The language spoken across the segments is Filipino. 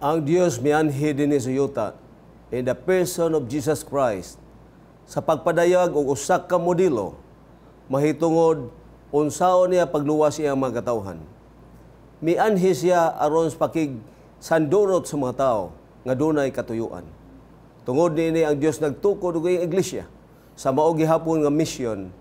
Ang Dios mianhi dinhi sa yuta in the person of Jesus Christ sa pagpadayag og usa ka modelo mahitungod unsaon niya pagluwas iyang mga katawhan. Mianhi siya aron sa pakig sandurot sa mga tao nga dunay katuyuan. Tungod niini ang Dios nagtukod og iyang iglesia sa mao gihapon nga mission.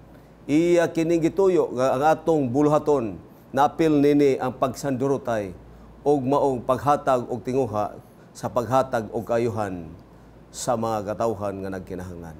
Iya kining gituyo nga ang atong buluhaton napil nini ang pagsandurotay og maong paghatag og tinguha sa paghatag og kaayuhan sa mga katawhan nga nagkinahanglan.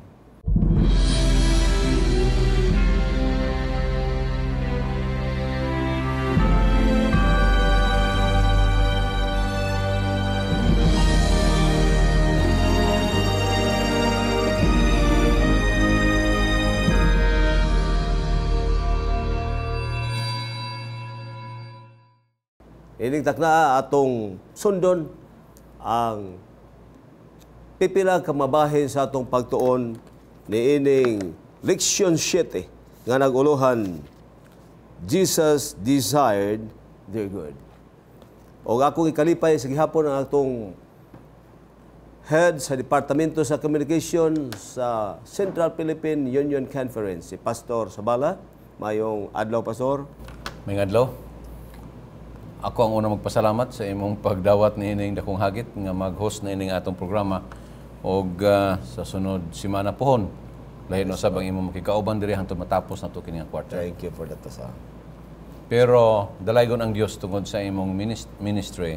Ining takna atong sundon ang pipila ka mabahin sa atong pagtuon ni ining Leksyon 7 nga naguluhan, Jesus desired their good. O akong ikalipay sa gihapon ang atong head sa Departamento sa Communication sa Central Philippine Union Conference, si Pastor Sabala. Mayong adlaw, Pastor. Mayong adlaw. Ako ang unang magpasalamat sa imong pagdawat ni ining dakong hagit nga mag-host na ining atong programa og sa sunod semana pohon lahi no sabang imong makikauban diri hangtod matapos nato kini nga quarter. Thank you for that, Pastor. Pero dalaygon ang Dios tungod sa imong ministry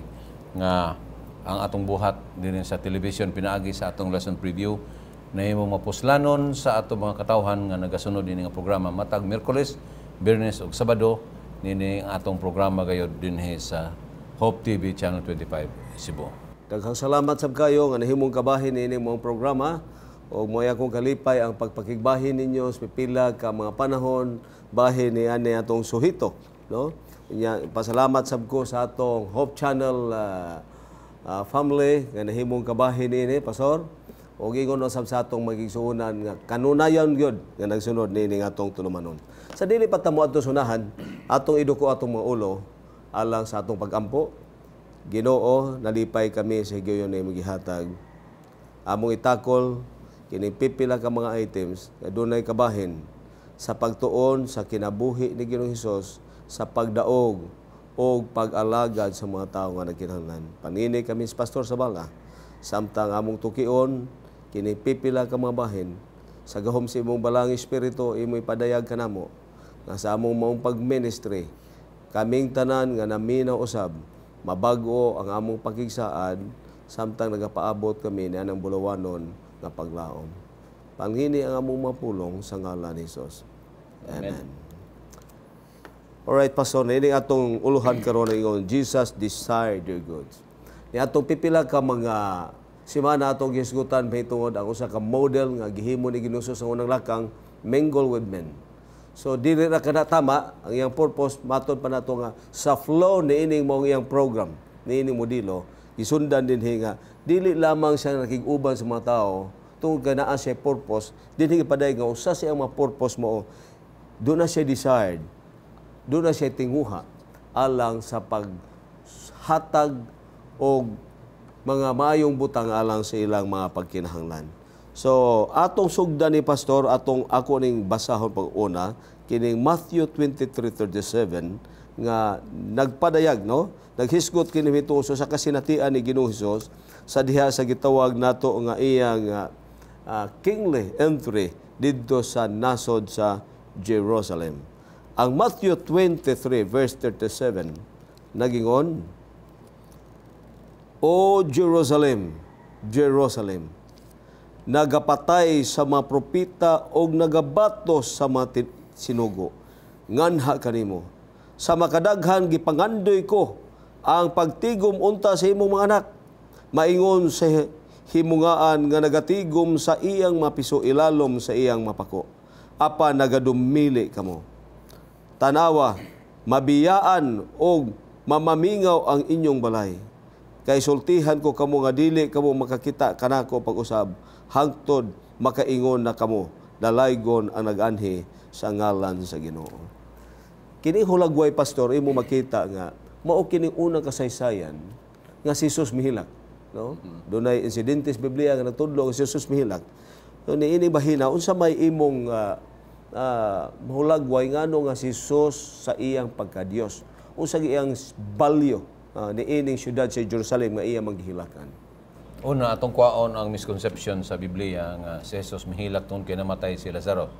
nga ang atong buhat dinhi sa television pinaagi sa atong lesson preview na imong mapuslanon sa atong mga katawhan nga nagasunod ini nga programa matag Miyerkules, Biyernes ug Sabado. Nini ang atong programa gayud dinhi sa Hope TV Channel 25 Cebu. Daghang salamat sab kayo nga nahimong kabahin ini mong programa o moy akong kalipay ang pagpakigbahin ninyo sa pipila ka mga panahon bahin ni ani atong suhito, no? Nya pasalamat sab ko sa atong Hope Channel family nga nahimong kabahin ini, Pastor. O gingon sab sa atong magigsuunan nga kanunayon gyud nga nagsunod nini nga atong tulumanon. Sa dili pa tamo adto sunahan, atong iduko atong mga ulo alang sa atong pagampo. Ginoo, nalipay kami sa higayon na gihatag. Among itakol kini pipila ka mga items nga dunay kabahin sa pagtuon sa kinabuhi ni Ginoong Hesus sa pagdaog o pag-alagad sa mga tawo nga nagkinahanglan. Panini kami sa Pastor Sabala, samtang among tukion kini pipila ka mga bahin sa gahom sa imong balang espiritu imoy padayag kanamo nga sa among maong pagministry kaming tanan nga naminaw usab mabag-o ang among pakigsaad samtang nagapaabot kami ni anang bulawanon nga paglaom. Panghini ang among mapulong sa ngalan ni Hesus. Amen. Alright, Pastor, ini atong uluhan karon ingon Jesus desired their goods. Ni atong pipila ka mga semana atong gisgutan mahitungod ang usa ka model nga gihimo ni Ginoong Hesus sa unang lakang, mingle with men. So dili ra kana tama ang iyang purpose matud pa nato nga sa flow ni ining mong iyang program ni ining modelo isundan dinhi nga dili lamang siya nakig-uban sa mga tao tungod kay naa siya purpose dinhi paday nga usa siya mga purpose mo do na siya desired, do na siya tinguha alang sa paghatag og mga mayong butang alang sa ilang mga pagkinahanglan. So, atong sugdan ni Pastor, ako ning basahon pag-una, kining Matthew 23:37, nga nagpadayag, no? Naghisgot kini mitungod sa kasinatian ni Ginoong Hesus sa diha sa gitawag nato nga iyang kingly entry didto sa nasod sa Jerusalem. Ang Matthew 23:37, nagingon, O Jerusalem, Jerusalem, nagapatay sa mga propita o nagabatos sa mga sinugo. Nganha kanimo, sa makadaghan gipangandoy ko ang pagtigom unta sa imong mga anak. Maingon sa himungaan nga nagatigom sa iyang mapiso ilalom sa iyang mapako. Apa nagadumili kamo. Tanawa, mabiyaan o mamamingaw ang inyong balay. Kay sultihan ko kamo nga dili kamo makakita kanako pag-usab hangtod makaingon na kamo dalaygon ang nag-anhi sa ngalan sa Ginoo. Kini hulagway, Pastor, imo makita nga mao kini unang kasaysayan nga si Jesus mihilak, no? Dunay insidente sa Biblia nga nagtudlo nga si Jesus mihilak. So niini bahina unsa may imong mahulagway ngano nga si Jesus sa iyang pagka-Dios. Unsa iyang value niining syudad sa Jerusalem nga iya maghilakan. Una, atong kwaon ang misconception sa Biblia nga si Jesus mihilak tungod kay namatay si Lazaro.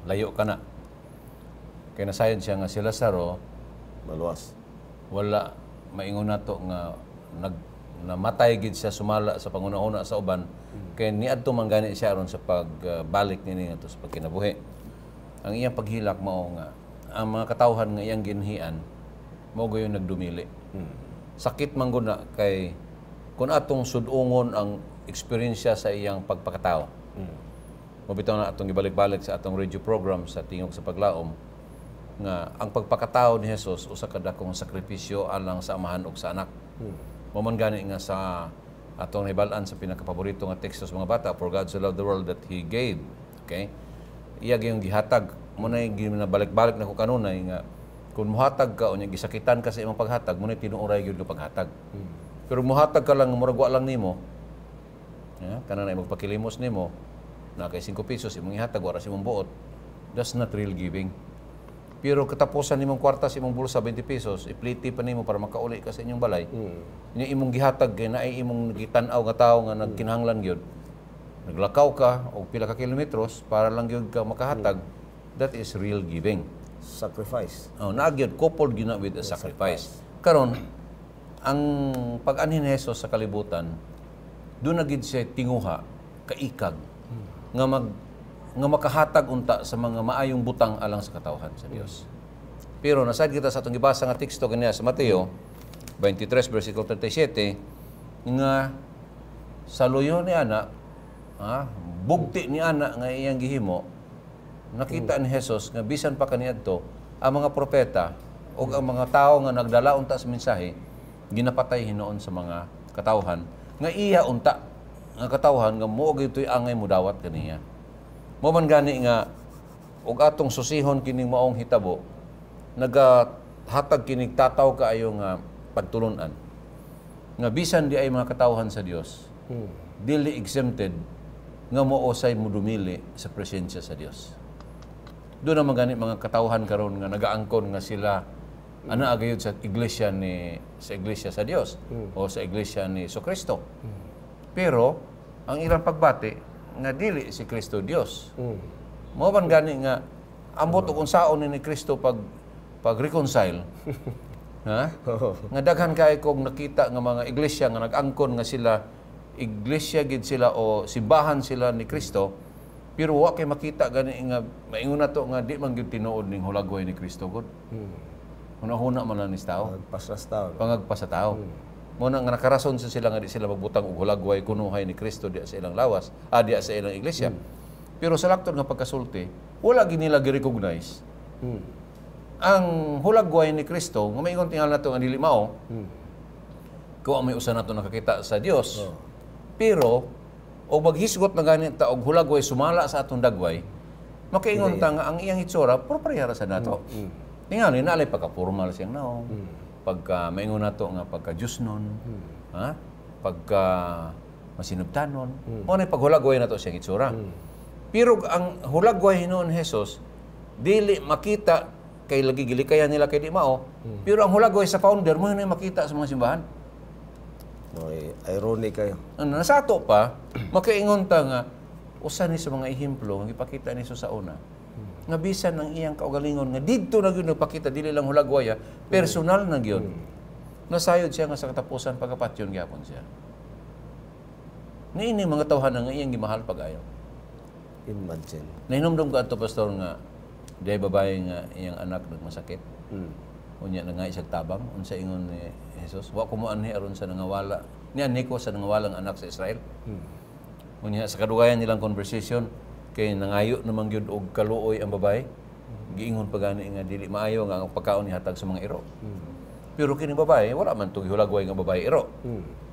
Layo ka na. Kaya nasayon siya nga si Lazaro, Maluwas. wala maingon nato nga namatay gid siya sumala sa panguna-una sa uban kay niadto man gani siya aron sa pagbalik nini ngadto sa pagkinabuhi. Ang iyang paghilak mao nga ang mga katawhan nga iyang ginhian mao gayon nagdumili. Sakit man gud na kay kun atong sudungon ang eksperyensya sa iyang pagpakatao. Mabitaw na atong gibalik-balik sa atong radio program sa tingog sa paglaom nga ang pagpakatao ni Jesus usa ka dakong sakripisyo alang sa amahan ug sa anak. Maman gani nga sa atong nahibal-an sa pinakapaborito nga teksto sa mga bata, for God so loved the world that He gave. Okay? Iya gyung gihatag mo na ginabalik-balik na ko kanunay nga kung muhatag ka o niya gisakitan ka sa imong paghatag mo na tinuoray gyud nga paghatag. Pero muhatag ka lang murag wa lang nimo. Kana na magpakilimos nimo na kay 5 pesos imong ihatag wala sa imong buot. That's not real giving. Pero katapusan nimong kwarta sa imong bulsa 20 pesos, ipliti pa nimo para makauli ka sa inyong balay. Nya imong gihatag kay naay imong gitan-aw nga tawo nga nagkinahanglan gyud. Naglakaw ka og pila ka kilometros para lang gyud ka makahatag. That is real giving. Sacrifice. Nagyod coupled gyud na with a sacrifice. Karon ang pag-anhin ni Jesus sa kalibutan, doon na gid siya tinguha, kaikag, nga makahatag unta sa mga maayong butang alang sa katawhan sa Dios. Pero nasad kita sa atong gibasa nga teksto kaniya sa Mateo 23 versikulo 37 nga sa luyo ni ana, bugti ni ana nga iyang gihimo, nakita ni Jesus nga bisan pa kaniadto ang mga propeta o ang mga tao nga nagdala unta sa mensahe ginapatay hinoon sa mga katawhan nga iya unta nga katawhan nga mao gitoy angay mudawat kaniya. Mo man gani nga og atong susihon kining maong hitabo nagahatag kining tataw kaayo nga pagtulunan nga bisan di ay mga katawhan sa Dios dili exempted nga moosay mudumili sa presensya sa Dios. Doon naman gani mga katawhan karon nga nagaangkon nga sila ana agayod sa iglesia sa Dios o sa iglesia ni Kristo. Pero ang ilang pagbati nga dili si Kristo Dios. Mao man gani nga ambot og unsaon ni Kristo pag reconcile. Nga daghan kay kog nakita nga mga iglesia nga nag-angkon nga sila iglesia gid sila o simbahan sila ni Kristo. Pero wa kay makita gani nga maingon nato nga di man gyud tinuod ning hulagway ni Kristo gud. Hunahuna man lang ni tao. Pangagpas sa tao. Mo na nga nakarason sa sila nga di sila magbutang og hulagway kunuhay ni Kristo diya sa ilang lawas, diya sa ilang iglesia. Pero sa laktod nga pagkasulti, wala gid nila gi-recognize. Ang hulagway ni Kristo, nga maingon tingal nato nga dili mao. Kuwa may usa nato nakakita sa Dios. Pero o maghisgot na ganit ta og hulagway sumala sa atong dagway, makaingon ta nga ang iyang itsura propriyara sa nato. Tingali na alay pagka-formal siyang naong. Pagka maingon nato nga pagka-Diyos-non, pagka masinubtanon, mo na paghulagway nato siyang itsura. Pero ang hulagway hinuon Jesus, dili makita kay lagi gilikayan nila kay di mao, pero ang hulagway sa founder mo na makita sa mga simbahan. Ironic kayo. Nasa ato pa, makaingon ta nga, usa ni sa mga ehemplo nga ipakita ni Jesus sa una, nga bisan ang iyang kaugalingon nga didto na gyud nagpakita dili lang hulagwaya, personal na gyud. Nasayod siya nga sa katapusan pagkapatyon gyapon siya. Niini mga tawhan nga iyang gimahal pag-ayo. Imagine. Nahinomdom ko ato pastor nga diay babae nga iyang anak nagmasakit. Unya na nga isang tabang unsa ingon ni Jesus, wa ko mo anhi aron sa nangawala. Ni anhi ko sa nangawalang anak sa Israel. Unya sa kadugayan nilang conversation kay nangayo naman gyud og kaluoy ang babae. Giingon pa gani nga dili maayo nga ang pagkaon ni hatag sa mga iro. Pero kini babae wala man tug hulagway nga babae iro.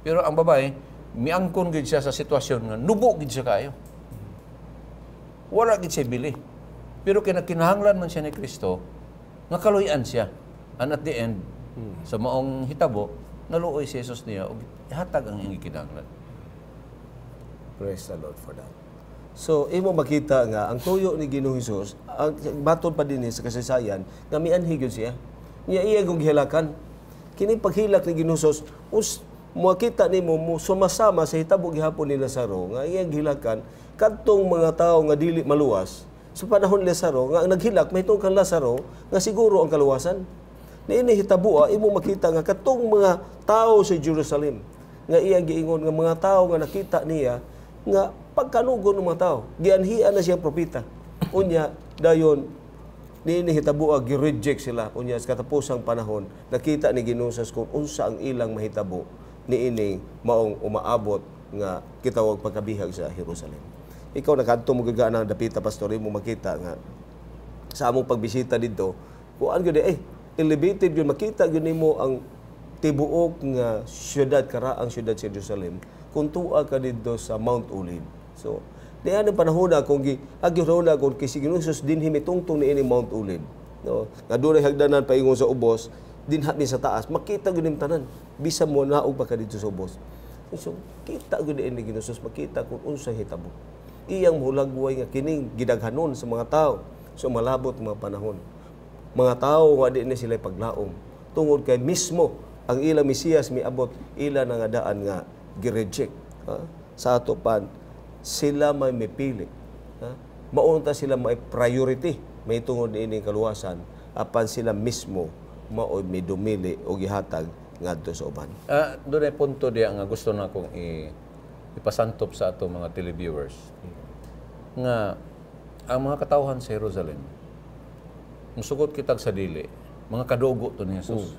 Pero ang babae miangkon gid siya sa sitwasyon nga nubo gid siya kaayo. Wala gid siya bili. Pero kinahanglan man siya ni Kristo nga kaluy-an siya. And at the end sa maong hitabo naluoy si Jesus niya ug hatag ang iyang kinahanglan. Praise the Lord for that. So, imo makita nga, ang tuyo ni Ginoong Hesus, ang baton pa din sa kasaysayan, nga mianhi gyud siya. Niya iya kong hilakan. Kining paghilak ni Ginoong Hesus, makita nimo mo sumasama sa hitabo gihapon ni Lazaro, nga iyang hilakan, kadtong mga tao nga dili maluwas, sa panahon ni Lazaro, nga naghilak, may kang Lazaro, nga siguro ang kaluwasan. Niini hitabo, imo makita nga, kadtong mga tao sa Jerusalem, nga iyang giingon, nga mga tao nga nakita niya, nga pagkalugon ng mga tao, gianhian na siyang propeta. Unya, dayon, niini hitabo, gi-reject sila. Unya, sa katapusang panahon, nakita ni Ginoong Hesus kung unsa ang ilang mahitabo, niini maong umaabot nga kitawag pagkabihag sa Jerusalem. Ikaw nakadto mo gaga ng dapita pastor mo makita nga sa among pagbisita dito kuan gyud elevated gyud makita gyud nimo ang tibuok nga syudad karaang syudad sa Jerusalem kung tuwa ka dito sa Mount Olive. So diyan ang panahon na kung agyurona kung si Ginoong Hesus dinhi mitungtong niini Mount Olive, no, nga dunay hagdanan paingon sa ubos dinha mi sa taas makita gyud nim tanan bisan mo naog pa ka dito sa ubos. So kita gyud ni Ginoong Hesus makita kung unsa hitabo. Iyang hulagway nga kining gidaghanon sa mga tao sa malabot mga panahon. Mga tao nga di na sila paglaom tungod kay mismo ang ilang Mesiyas miabot ila nga daan nga gi-reject. Sa ato pan sila may mipili. Maunta sila may priority may tungod ining kaluwasan apan sila mismo mao may dumili o gihatag ngadto sa uban. Doon ay punto diya nga gusto na akong ipasantop sa ato mga televiewers nga ang mga katawhan sa Jerusalem musugot kitag sa dili mga kadugo to ni Jesus.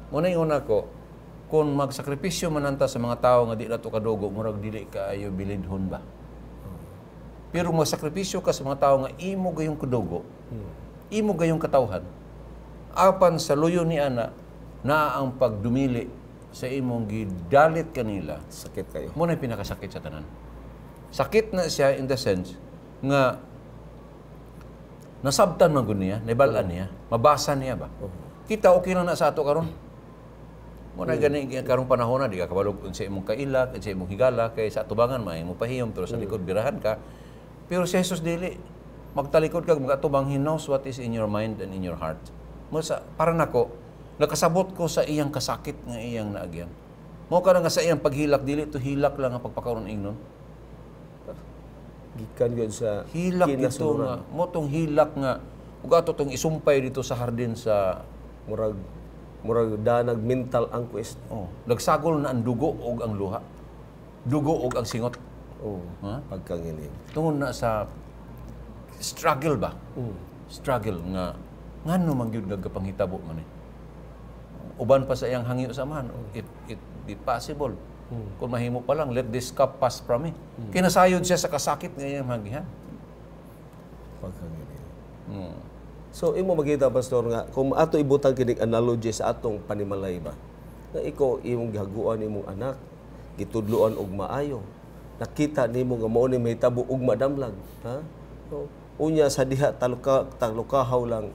Muna ingon ako kung magsakripisyo mananta sa mga tao nga di nato kadugo murag dili kaayo bilidhon ba. Pero magsakripisyo ka sa mga tao nga imo gayong kadugo, imo gayong katawhan apan sa luyo ni ana na ang pagdumili sa imong gidalit kanila, Sakit kayo. muna yung pinakasakit sa tanan. Sakit na siya in the sense nga nasabtan man gud niya, nabalaan niya, mabasa niya ba? Kita okay na sa ato karon. Muna gani karong panahon na di ka kabalog sa imong kailak, sa imong higala kay sa atubangan may mo pahiyom pero sa likod birahan ka. Pero si Jesus dili magtalikod kag magatubang, he knows what is in your mind and in your heart. Para nako nakasabot ko sa iyang kasakit nga iyang naagyan. Mao ka nga sa iyang paghilak dili to hilak lang ang pagpakaron ingnon. Gikan gyud sa Hilak dito nga, mo tong hilak nga ug ato tong isumpay dito sa hardin sa murag danag mental anguish. nagsagol na ang dugo ug ang luha. Dugo ug ang singot. Pagkanginig. Tungod na sa struggle ba? Struggle nga ngano man gyud nagapanghitabo man eh. Uban pa sa iyang hangyo samahan, it be possible. Kung mahimo pa lang, let this cup pass from me. Kinasayod siya sa kasakit nga iyang magihan. Pagkanginig. So imo makita pastor nga kung ato ibutang kining analogy sa atong panimalay ba. Nga ikaw imong gihaguan imong anak, gitudloan og maayo. Nakita nimo nga mao ni mahitabo og madamlag, So, unya sa diha talukahaw lang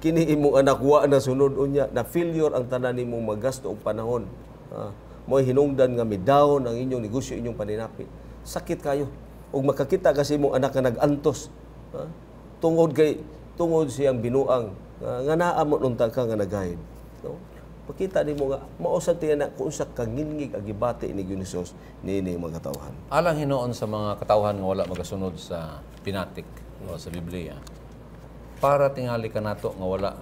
kini imong anak wa na sunod unya na failure ang tanan nimo magasto og panahon. Mo hinungdan nga midawon ang inyong negosyo, inyong paninapit. Sakit kayo. Ug makakita kasi imong anak nga nag-antos. Tungod siyang binuang nga naa mo unta ka nga nagayad. No? Makita nimo nga mao sa tiyan na kung sa kangingig agibati ni Ginoong niini mga katawhan. Alang hinoon sa mga katawhan nga wala magasunod sa pinatik o sa Biblia. Para tingali ka nato nga wala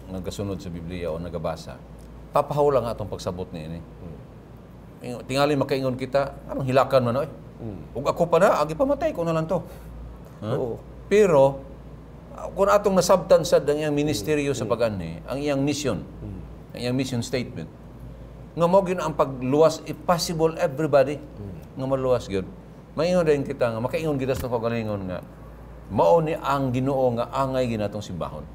nagasunod sa Biblia o nagabasa. Papahaw lang atong pagsabot niini. Tingali makaingon kita, anong hilakan man oy. Ug ako pa na agi pamatay ko na lang to. Pero kung atong nasabtan sa iyang ministeryo sa pag-ani, ang iyang mission, ang iyang mission statement, nga mo gyud ang pagluwas, if possible everybody nga maluwas gyud. Maingon din kita nga makaingon kita sa kagalingon nga mao ni ang Ginoo nga angay ginatong simbahon.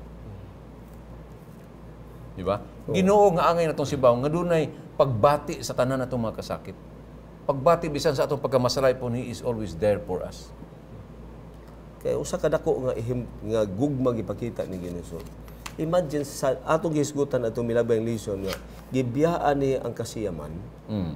Di ba? Ginoo nga angay natong simbahon nga dunay pagbati sa tanan natong mga kasakit. Pagbati bisan sa atong pagkamasalay po, He is always there for us. Kaya usa ka dako nga gugma gipakita ni Ginoong. Imagine sa atong gisgutan atong milabay ang lesson nga gibiyaan niya ang kasiyaman.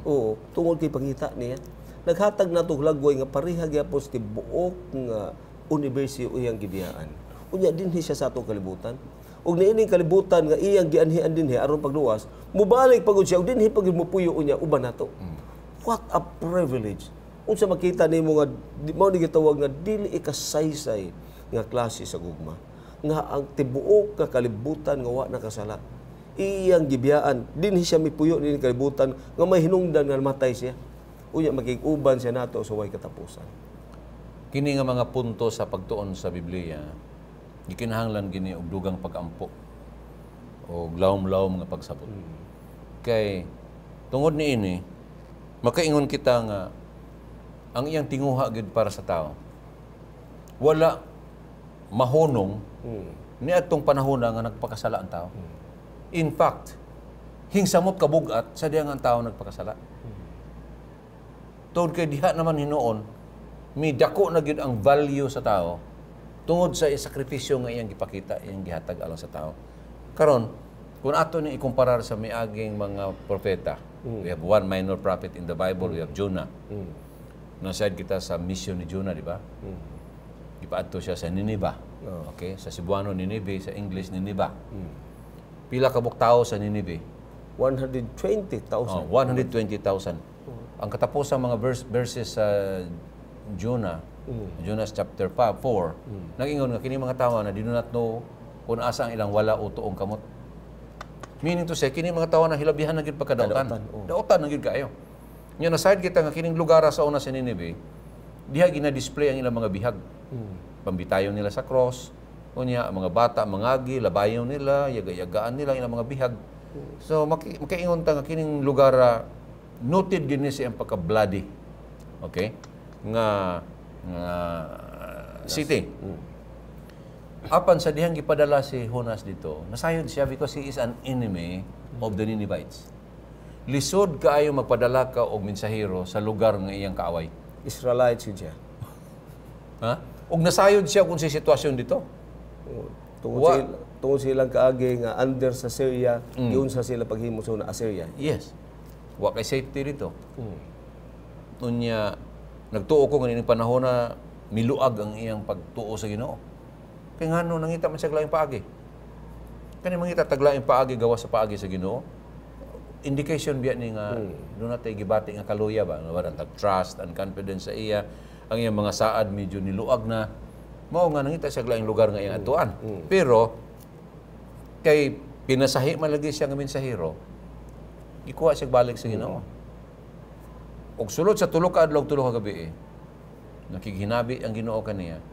Oo, tungod kay pangita niya. Naghatag na itong lagway nga pareha gyapon sa tibuok nga university iyang gibiyaan. Unya dinhi siya sa atong kalibutan. Ug niining kalibutan nga iyang gianhian dinhi aron pagluwas, mubalik pagud siya ug dinhi pagud mupuyo unya uban nato. What a privilege. Unsa makita nimo nga mao ni gitawag nga dili ikasaysay nga klase sa gugma. Nga ang tibuok nga kalibutan nga wa nakasala. Iyang gibiyaan dinhi siya mipuyo ni kalibutan nga may hinungdan nga matay siya. Unya makig-uban siya nato sa way katapusan. Kini nga mga punto sa pagtuon sa Biblia, gikinahanglan gini og dugang pag-ampo o lawom-lawom nga pagsabot. Kay tungod niini makaingon kita nga ang iyang tinguha gid para sa tao. Wala mahunong ni atong panahon nga nagpakasala ang tao. In fact, hingsamot kabugat sa diyang ang tao nagpakasala. Tungod kay diha naman hinuon, may dako na gid ang value sa tao tungod sa sakripisyo nga iyang gipakita, iyang gihatag alang sa tao. Karon, kung ato ni ikumparar sa miaging mga propeta, we have one minor prophet in the Bible, we have Jonah. Nasayad kita sa mission ni Jonah, di ba? Ipaadto siya sa Nineveh. Okay? Sa Cebuano, Nineveh. Sa English, Nineveh. Pila kabuk tao sa Nineveh? 120,000. 120,000. Ang katapos mga verses sa Jonah, Jonah chapter 4, nag-ingon nga, kini mga tao na do not know kung asa ang ilang wala o tuong kamot. Meaning to say, kini mga tao na hilabihan na gid pagkadaotan. Daotan na gid kayo. Nya nasayad kita nga kining lugar sa una sa Nineveh, diha gina-display ang ilang mga bihag. Pambitayon nila sa cross, unya mga bata mangagi, labayon nila, yaga-yagaan nila ilang mga bihag. So makaingon ta nga kining lugar noted gini siya ang pagka-bloody. Okay? Nga city. Apan sa dihang gipadala si Jonas dito, nasayod siya because he is an enemy of the Ninevites. Lisod kaayo magpadala ka og mensahero sa lugar nga iyang kaaway. Israelites yun siya. Ha? Og nasayod siya kung sa sitwasyon dito. Tungod silang kaagi nga under sa Syria, giunsa sila paghimo sa Assyria. Yes. Wa kay safety dito. Unya nagtuo ko ganing panahon na miluag ang iyang pagtuo sa Ginoo. Kay ngano nangita man siya laing paagi. Kani mangita taglaing paagi gawas sa paagi sa Ginoo. Indication biya ni nga do natay gibati nga kaluya ba ang trust and confidence sa iya, ang iyang mga saad medyo niluag na mao nga nangita siya laing lugar nga iyang atuan. Pero kay pinasahi man lagi siya nga mensahero, ikuha siya balik sa Ginoo. Og sulod sa tulo ka adlaw tulo ka gabi nakighinabi ang Ginoo kaniya.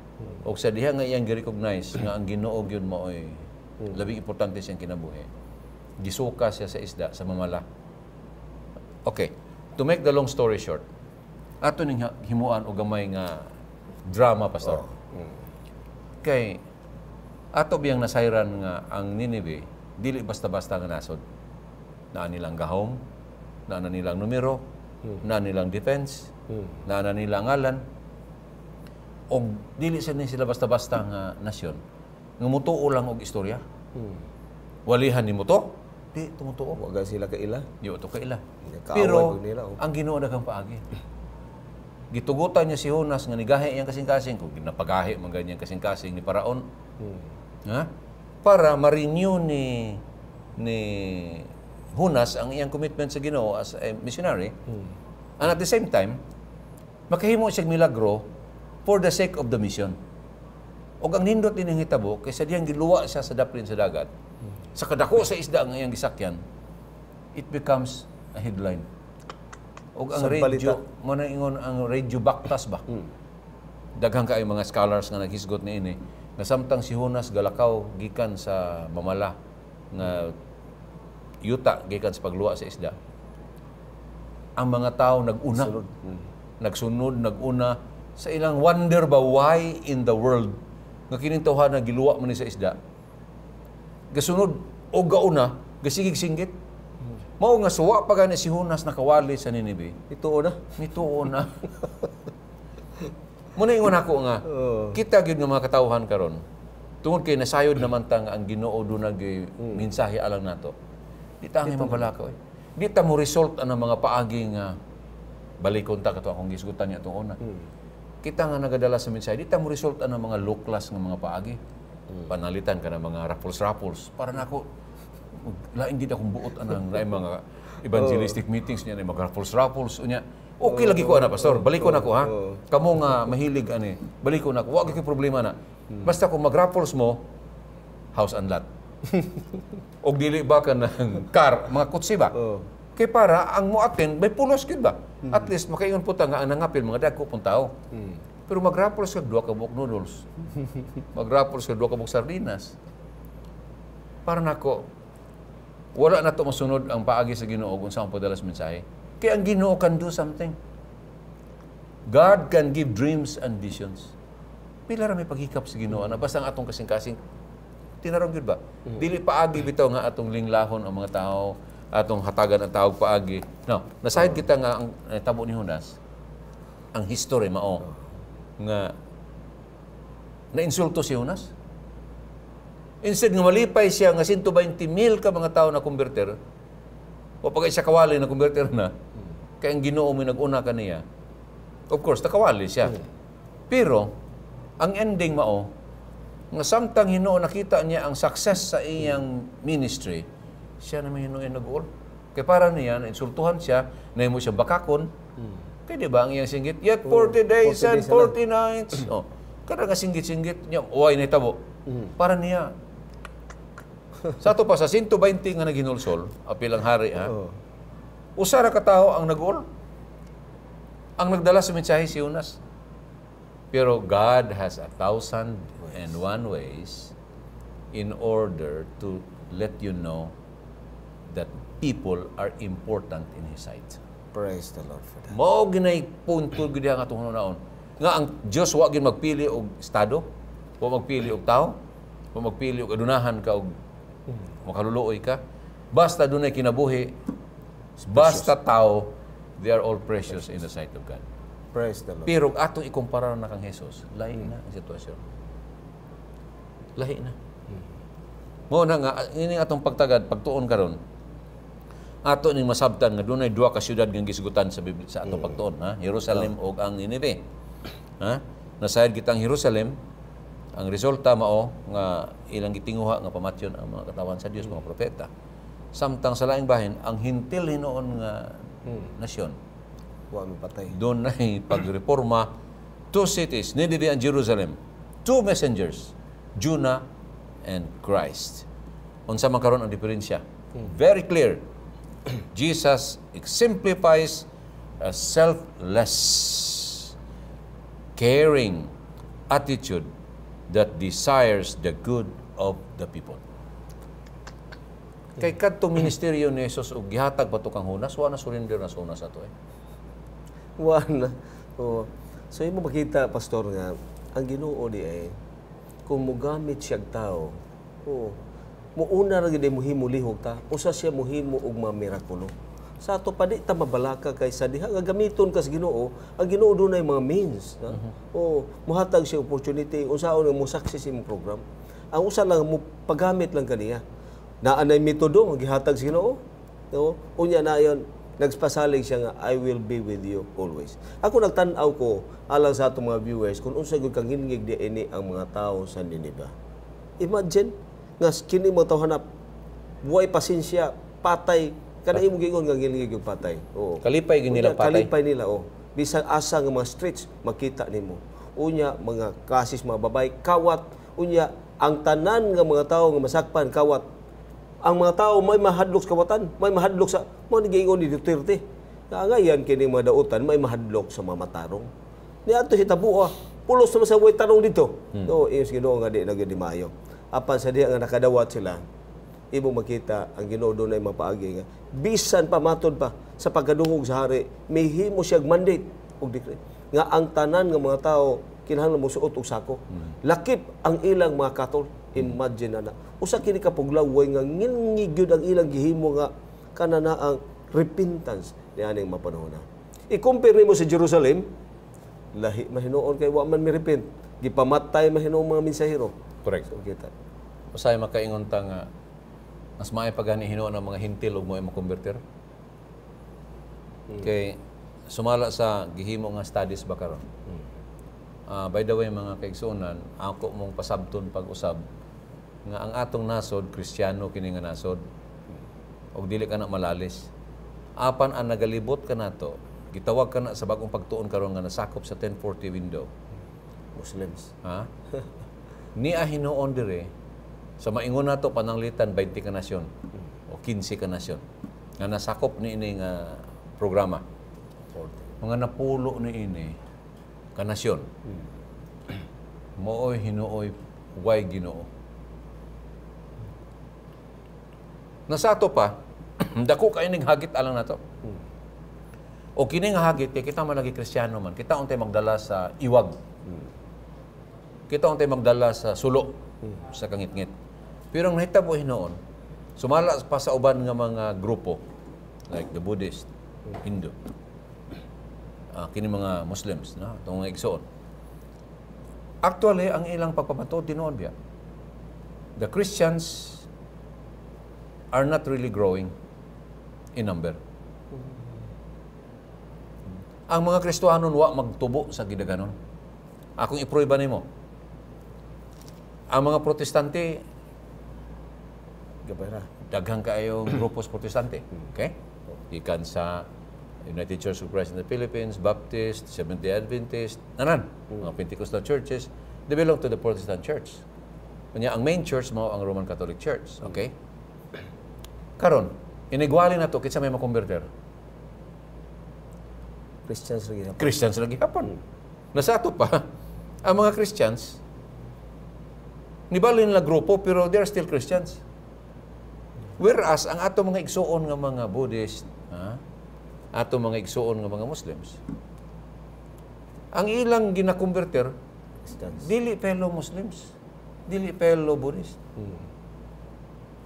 Og sa diha nga iyang gi-recognize nga ang Ginoo gyud maoy labing importante siyang kinabuhi. Gisuka siya sa isda sa mamala. Okay, to make the long story short, ato ning himuan og gamay nga drama, pastor. Kay ato biyang nasayran nga ang Nineveh dili basta-basta nga nasod. Naa nilang gahom, naa nilang numero, naa nilang defense, naa nilang ngalan. Og dili sila basta-basta nga nasyon. Nga mutuo lang og istorya. Walihan ni mo to, di tumutuo. Waga sila kaila. Di to kaila. Pero ang Ginoo daghang paagi. Gitugutan niya si Jonas nga nigahi iyang kasing-kasing kung ginapagahi man ganyan kasing-kasing ni Paraon. Ha? Para ma-renew ni Jonas ang iyang commitment sa Ginoo as a missionary. And at the same time, makahimo siya milagro for the sake of the mission. O ang nindot din ang hitabo, kaysa diyang giluwa siya sa daplin sa dagat, sa kadako sa isda ang iyang gisakyan, it becomes a headline. O ang radio, manaingon ang radio baktas ba? Daghang kaay mga scholars nga naghisgot ni ini, nga samtang si Jonas galakaw gikan sa mamala, nga yuta gikan sa pagluwa sa isda. Ang mga tao nag-una, nagsunod, nag-una, sa ilang wonder ba why in the world nga kining tawhana giluwa man ni sa isda gasunod o gauna gasigig-singgit mao nga suwa pa gani si Jonas nakawali sa Nineveh nituo na muna ingon ako nga kita gyud nga mga katawhan karon Tungod kay nasayod naman ta nga ang Ginoo do mensahe alang nato. Di ta nga mabalakaw. Di ta mo result ang mga paagi nga balikon ta kato akong gisgutan niya itong una. Kita nga nagadala sa mensahe, di ta mo result ang mga low class nga mga paagi. Panalitan ka ng mga raffles. Para na ako, laing gid akong buot anang mga evangelistic meetings niya, mga raffles. Unya, okay lagi ko ana, pastor. Balikon ako ha. Kamo nga mahilig ani. Balikon ako. Wa gyud problema na. Basta kung mag-raffles mo, house and lot. O dili ba ka ng car, mga kutsi ba? Kaya para ang mo attend, may pulos gid ba? At least makaingon po ta nga ang nangapil mga dagko pong tao. Pero mag-raffles ka 2 ka buok noodles. Mag-raffles ka 2 ka buok sardinas. Para nako, wala na to masunod ang paagi sa Ginoo kung saan padala sa mensahe. Kaya ang Ginoo can do something. God can give dreams and visions. Pila ra may paghikap sa Ginoo na basta ang atong kasing-kasing tinarong gyud ba? Dili paagi bitaw nga atong linglahon ang mga tao, atong hatagan ang tawag paagi. No, nasahid kita nga ang tabo ni Judas. Ang history mao nga na-insulto si Judas. Instead nga malipay siya nga 120,000 ka mga tao na konverter, o pagay siya kawali na konverter na, kaya ang Ginoo mo nag-una kaniya. Of course, nakawali siya. Pero, ang ending mao, nga samtang Ginoo nakita niya ang success sa iyang ministry, siya naman Ginoo nag-uol. Kaya para niya, na-insultuhan siya, nahimo siya bakakon, kaya di ba ang iyang singgit? Yet 40 days and 40 nights. Kada nga singgit-singgit niya, uway na itabo. Para niya. Sa ito pa, sa 120 nga naghinulsol, apilang hari, ha? Usara ka tao ang nag-uol. Ang nagdala sa mensahe si Judas. Pero God has 1,001 ways in order to let you know that people are important in His sight. Praise the Lord for that. Mao ginay punto gid nga atong naon. Nga ang Dios wa gid magpili og estado, wa magpili og tao, wa magpili og adunahan ka og makaluluoy ka. Basta dunay kinabuhi, basta tao, they are all precious in the sight of God. Praise the Lord. Pero atong ikumpara na kang Jesus, lahi na ang sitwasyon. Lahi na. Mo na nga ini atong pagtagad, pagtuon karon. Ato ning masabtan nga dunay 2 ka syudad nga gisgutan sa Biblia sa atong pagtuon, ha? Jerusalem ug ang Nineveh. Ha? Nasayad kitang Jerusalem, ang resulta mao nga ilang gitinguha nga pamatyon ang mga katawan sa Dios, mga propeta. Samtang sa laing bahin, ang hintil hinuon nga nasyon, wa mapatay. doon ay pagreforma. 2 cities, Nineveh and Jerusalem. 2 messengers, Jonah and Christ. Unsa man karon ang diferensya? Very clear. Jesus exemplifies a selfless, caring attitude that desires the good of the people. Kay kadtong ministeryo ni Jesus og gihatag pa to kang Judas, wa na surrender na sa Judas ato eh. Wa na. So imo makita pastor nga ang Ginoo di ay kung mogamit siya tao, muuna ra gid mohimo lihok ta, usa siya mohimo og mga mirakulo. Sa ato pa di ta mabalaka kay sa diha nga gamiton ka sa Ginoo, ang Ginoo dunay mga means, ha? Muhatag siya opportunity unsaon mo success imong program. Ang usa lang mo paggamit lang kaniya. Naa nay metodo nga gihatag sa Ginoo. No? Unya na yon nagpasalig siya nga I will be with you always. Ako nagtan-aw ko alang sa atong mga viewers kung unsa gyud kang hingig di ini ang mga tawo sa Nineveh. Imagine nga kini mo taw hanap buhay pasensya patay kada imo giingon nga hingig yung patay. Kalipay gid nila patay. Kalipay nila bisag asa nga mga streets makita nimo. Unya mga kasis mga babay kawat, unya ang tanan nga mga tawo nga masakpan kawat. Ang mga tao may mahadlok sa kawatan, may mahadlok sa mo ni giingon ni Duterte. Ngayon kini mga dautan may mahadlok sa mga matarong. Ni ato hitabo pulos sa way tarong dito. Iyos Ginoo nga di nagadimayo. Apan sa diha nga nakadawat sila, imo makita ang Ginoo dunay mapaagi nga bisan pa matod pa sa pagkaduhog sa hari, mihimo siya mandate og decree nga ang tanan nga mga tao kinahanglan mo suot og sako. Lakip ang ilang mga katol. Imagine na. Usa kini ka puglaway nga ngilngig gyud ang ilang gihimo nga kanana ang repentance nianing mapanahon na. I-compare nimo sa Jerusalem, lahi mahinuon kay wa man mi repent. Gipamatay mahinuon mga mensahero. Correct. So kita. Usay makaingon ta nga mas maay pagani hinuon ang mga hintil ug mo ay makonverter. Kay sumala sa gihimo nga studies ba karon. By the way mga kaigsuonan, ako mong pasabton pag-usab nga ang atong nasod Kristiyano kini nga nasod. Og dili ka na malalis. Apan ang nagalibot ka nato, gitawag ka na sa bagong pagtuon karon nga nasakop sa 1040 window. Muslims. Ha? Niya hinuon dire sa maingon nato pananglitan 20 ka nasyon o 15 ka nasyon nga nasakop ni ini nga programa. Mga napulo ni ini ka nasyon. Mooy hinuoy way Ginoo. Nasato pa dako kay ning hagit alang nato. O kini nga hagit kay kita man lagi Kristiyano man, kita untay magdala sa iwag. Kita untay magdala sa sulo, sa kangit-ngit. Pero ang nahitabo hinuon, sumala pa sa uban nga mga grupo like the Buddhist, Hindu, kini mga Muslims, no? Itong mga igsoon. Actually, ang ilang pagpapatuod tinuod biya. The Christians are not really growing in number. Ang mga Kristohanon wa magtubo sa gidaganon. Akong i-prueba nimo. Ang mga Protestante Gabay ra. daghang kaayong grupos Protestante. Okay? Ikan sa United Church of Christ in the Philippines, Baptist, Seventh-day Adventist, nanan, mga Pentecostal churches, they belong to the Protestant Church. Kanya ang main church mo ang Roman Catholic Church. Okay? Karon, inigwali na to kitsa may makonverter. Christians lagi. Christians lagi hapon. Nasa ato pa, ang mga Christians, nibali nila grupo, pero they are still Christians. Whereas, ang ato mga igsuon nga mga Buddhist, ato mga igsuon nga mga Muslims, ang ilang ginakonverter, dili fellow Muslims, dili fellow Buddhist.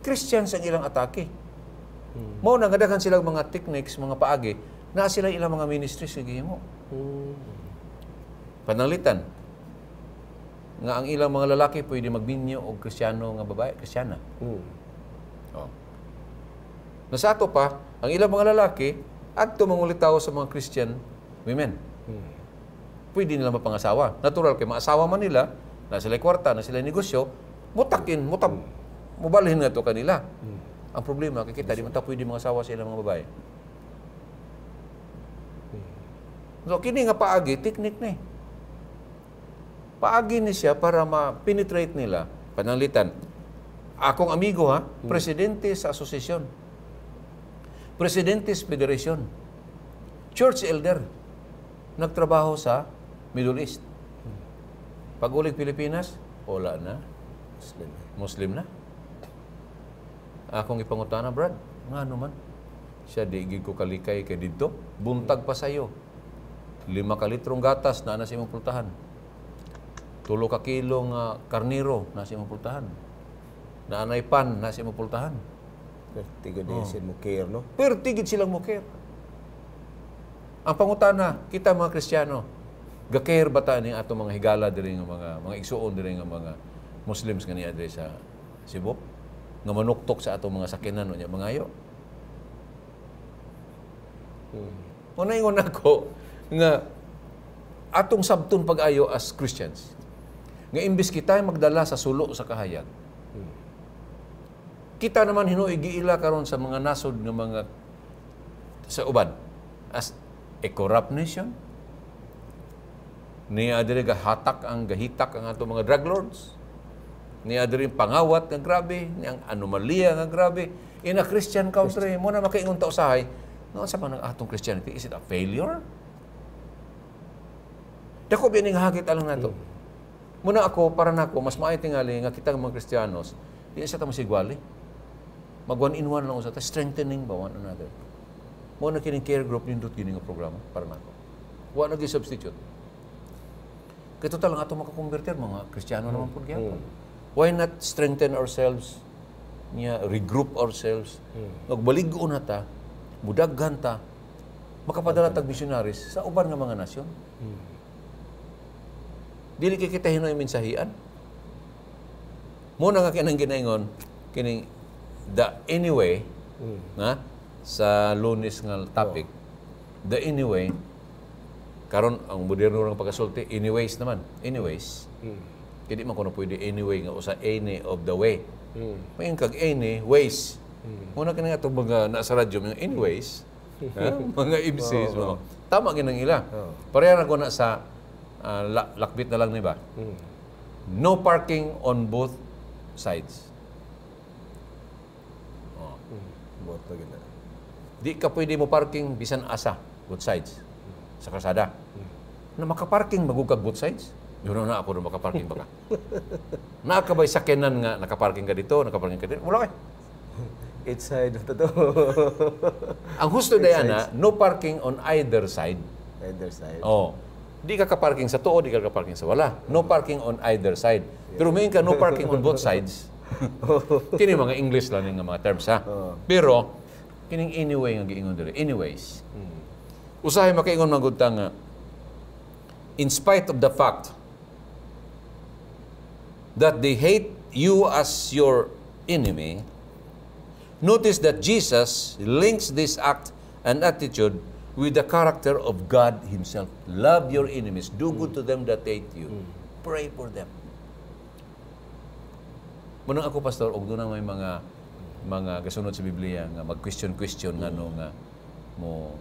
Christians ang ilang atake. Mao na gadagan silang mga techniques, mga paagi, na sila ilang mga ministries sa gihimo. Pananglitan nga ang ilang mga lalaki pwede magbinyo og Kristiyano nga babae, Kristiyana. Oh. Nasa ato pa, ang ilang mga lalaki adto mangulitaw sa mga Christian women. Pwede nila mapangasawa. Natural kay maasawa man nila, na sila kwarta, na sila negosyo, mubalhin nga to kanila. Ang problema, kay kita, di man ta pwede mangasawa sa ilang mga babae. So, kini nga paagi, teknik ni. Paagi ni siya para ma-penetrate nila. Pananglitan. Akong amigo presidente sa asosasyon. Presidente sa federation. Church elder. Nagtrabaho sa Middle East. Pag-uling Pilipinas, wala na. Muslim na. Akong ipangutana, Brad, nga naman. Siya, di ko kalikay kay dito. Buntag pa sa'yo. 5 ka litrong gatas na nasa imong pultahan. 3 ka kilong karniro nasa imong pultahan. Naanay pan nasa imong pultahan. Tigod din sila mo care, no? Pero tigid silang mo care. Ang pangutana, kita mga Kristiyano, ga-care ba ta ni ato mga higala diri nga mga igsuon diri nga mga Muslims kaniya diri sa Cebu nga manuktok sa ato mga sakinan unya mga ayo. Una ingon ako nga atong sabton pag-ayo as Christians. Nga imbis kita magdala sa sulo sa kahayag. Kita naman hinuoy giila karon sa mga nasod nga mga sa uban as a corrupt nation. Ni adiri gahitak ang ato mga drug lords. Ni adiri pangawat nga grabe, ni ang anomalya nga grabe. In a Christian country, mo na makaingon ta usahay, noon sa mga atong Christianity, is it a failure? Dako bining hagit alang nato. Muna ako, para nako, mas maay tingali nga kita mga Kristiyanos, di sa ta masigwali. Mag one in one lang sa ta, strengthening ba one another. Mo na kining care group nindot gini nga programa para nako. Wa na gi substitute. Kay total ang ato makakonverter mga Kristiyano naman pud gyapon. Why not strengthen ourselves? Regroup ourselves. Magbalig-o na ta, budaghan ta, makapadala tag missionaries sa uban nga mga nasyon. Dili kay kita hinoy mensahian. Muna nga kinang ginaingon, kining the anyway, na sa Lunes nga topic, the anyway, karon ang moderno ng pagkasulti, anyways naman. Anyways. Hindi man kuno pwede anyway nga usa any of the way. May kag any ways. Muna kini ato mga nasa radyo mga anyways. Mga ibsis mo. Tama ginang ila. Pareha na ko na sa lakbit na lang ni ba. No parking on both sides. Both na gina. Di ka pwede mo parking bisan asa both sides sa kalsada. Na makaparking magugag both sides. Yun na ako na makaparking baka. Nakakabay sakyanan nga nakaparking ka dito, nakaparking ka dito. Wala kay. Each side of the door. Ang husto dayana, no parking on either side. Either side. Oh. Di ka kaparking sa tuo, di ka kaparking sa wala. No parking on either side. Pero may ka no parking on both sides. Kini mga English lang nga mga terms ha. Pero kining anyway nga giingon diri. Anyways. Usahay makaingon magud ta nga in spite of the fact that they hate you as your enemy, notice that Jesus links this act and attitude with the character of God Himself. Love your enemies. Do good to them that hate you. Pray for them. Munang ako, Pastor, og doon may mga kasunod sa Biblia nga mag-question nga no nga mo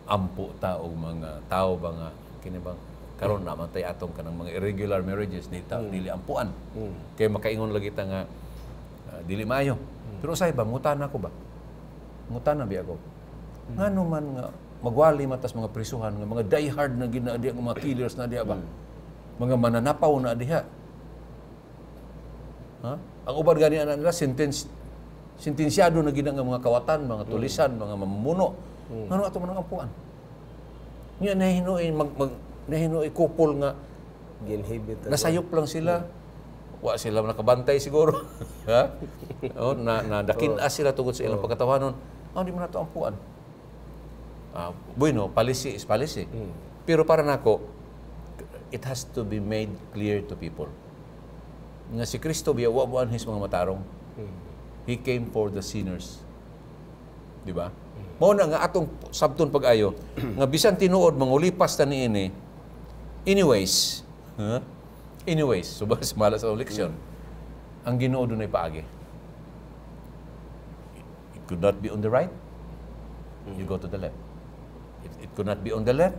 ampo ta og mga tao ba nga kini bang karon naman tay atong kanang mga irregular marriages dili ampuan. Kay makaingon lagi ta nga dili maayo. Pero usay ba ngutana ko ba? Ngutana bi ako. Ngano man nga magwali matas mga prisuhan nga mga die hard na ginadi ang mga killers na diha ba? Mga mananapaw na diha. Ha? Ang uban gani ana nila sentensyado na gid nga mga kawatan, mga tulisan, mga mamumuno. Ngano ato man ang ampuan? Nya nahinoy couple nga Ginhibit. nasayop lang sila. Wa sila nakabantay siguro. Ha? O, dakinas sila tungod sa ilang pagkatawanon. Di mo na ito ampuan. Bueno, policy is policy. Pero para nako, it has to be made clear to people. Nga si Kristo biya wa his mga matarong. He came for the sinners. Di ba? Mao na nga atong sabton pag-ayo nga bisan tinuod mangulipas ta niini. Anyways, anyways, subay sa mala sa eleksyon, ang Ginoo dunay paagi. It could not be on the right, you go to the left. It could not be on the left,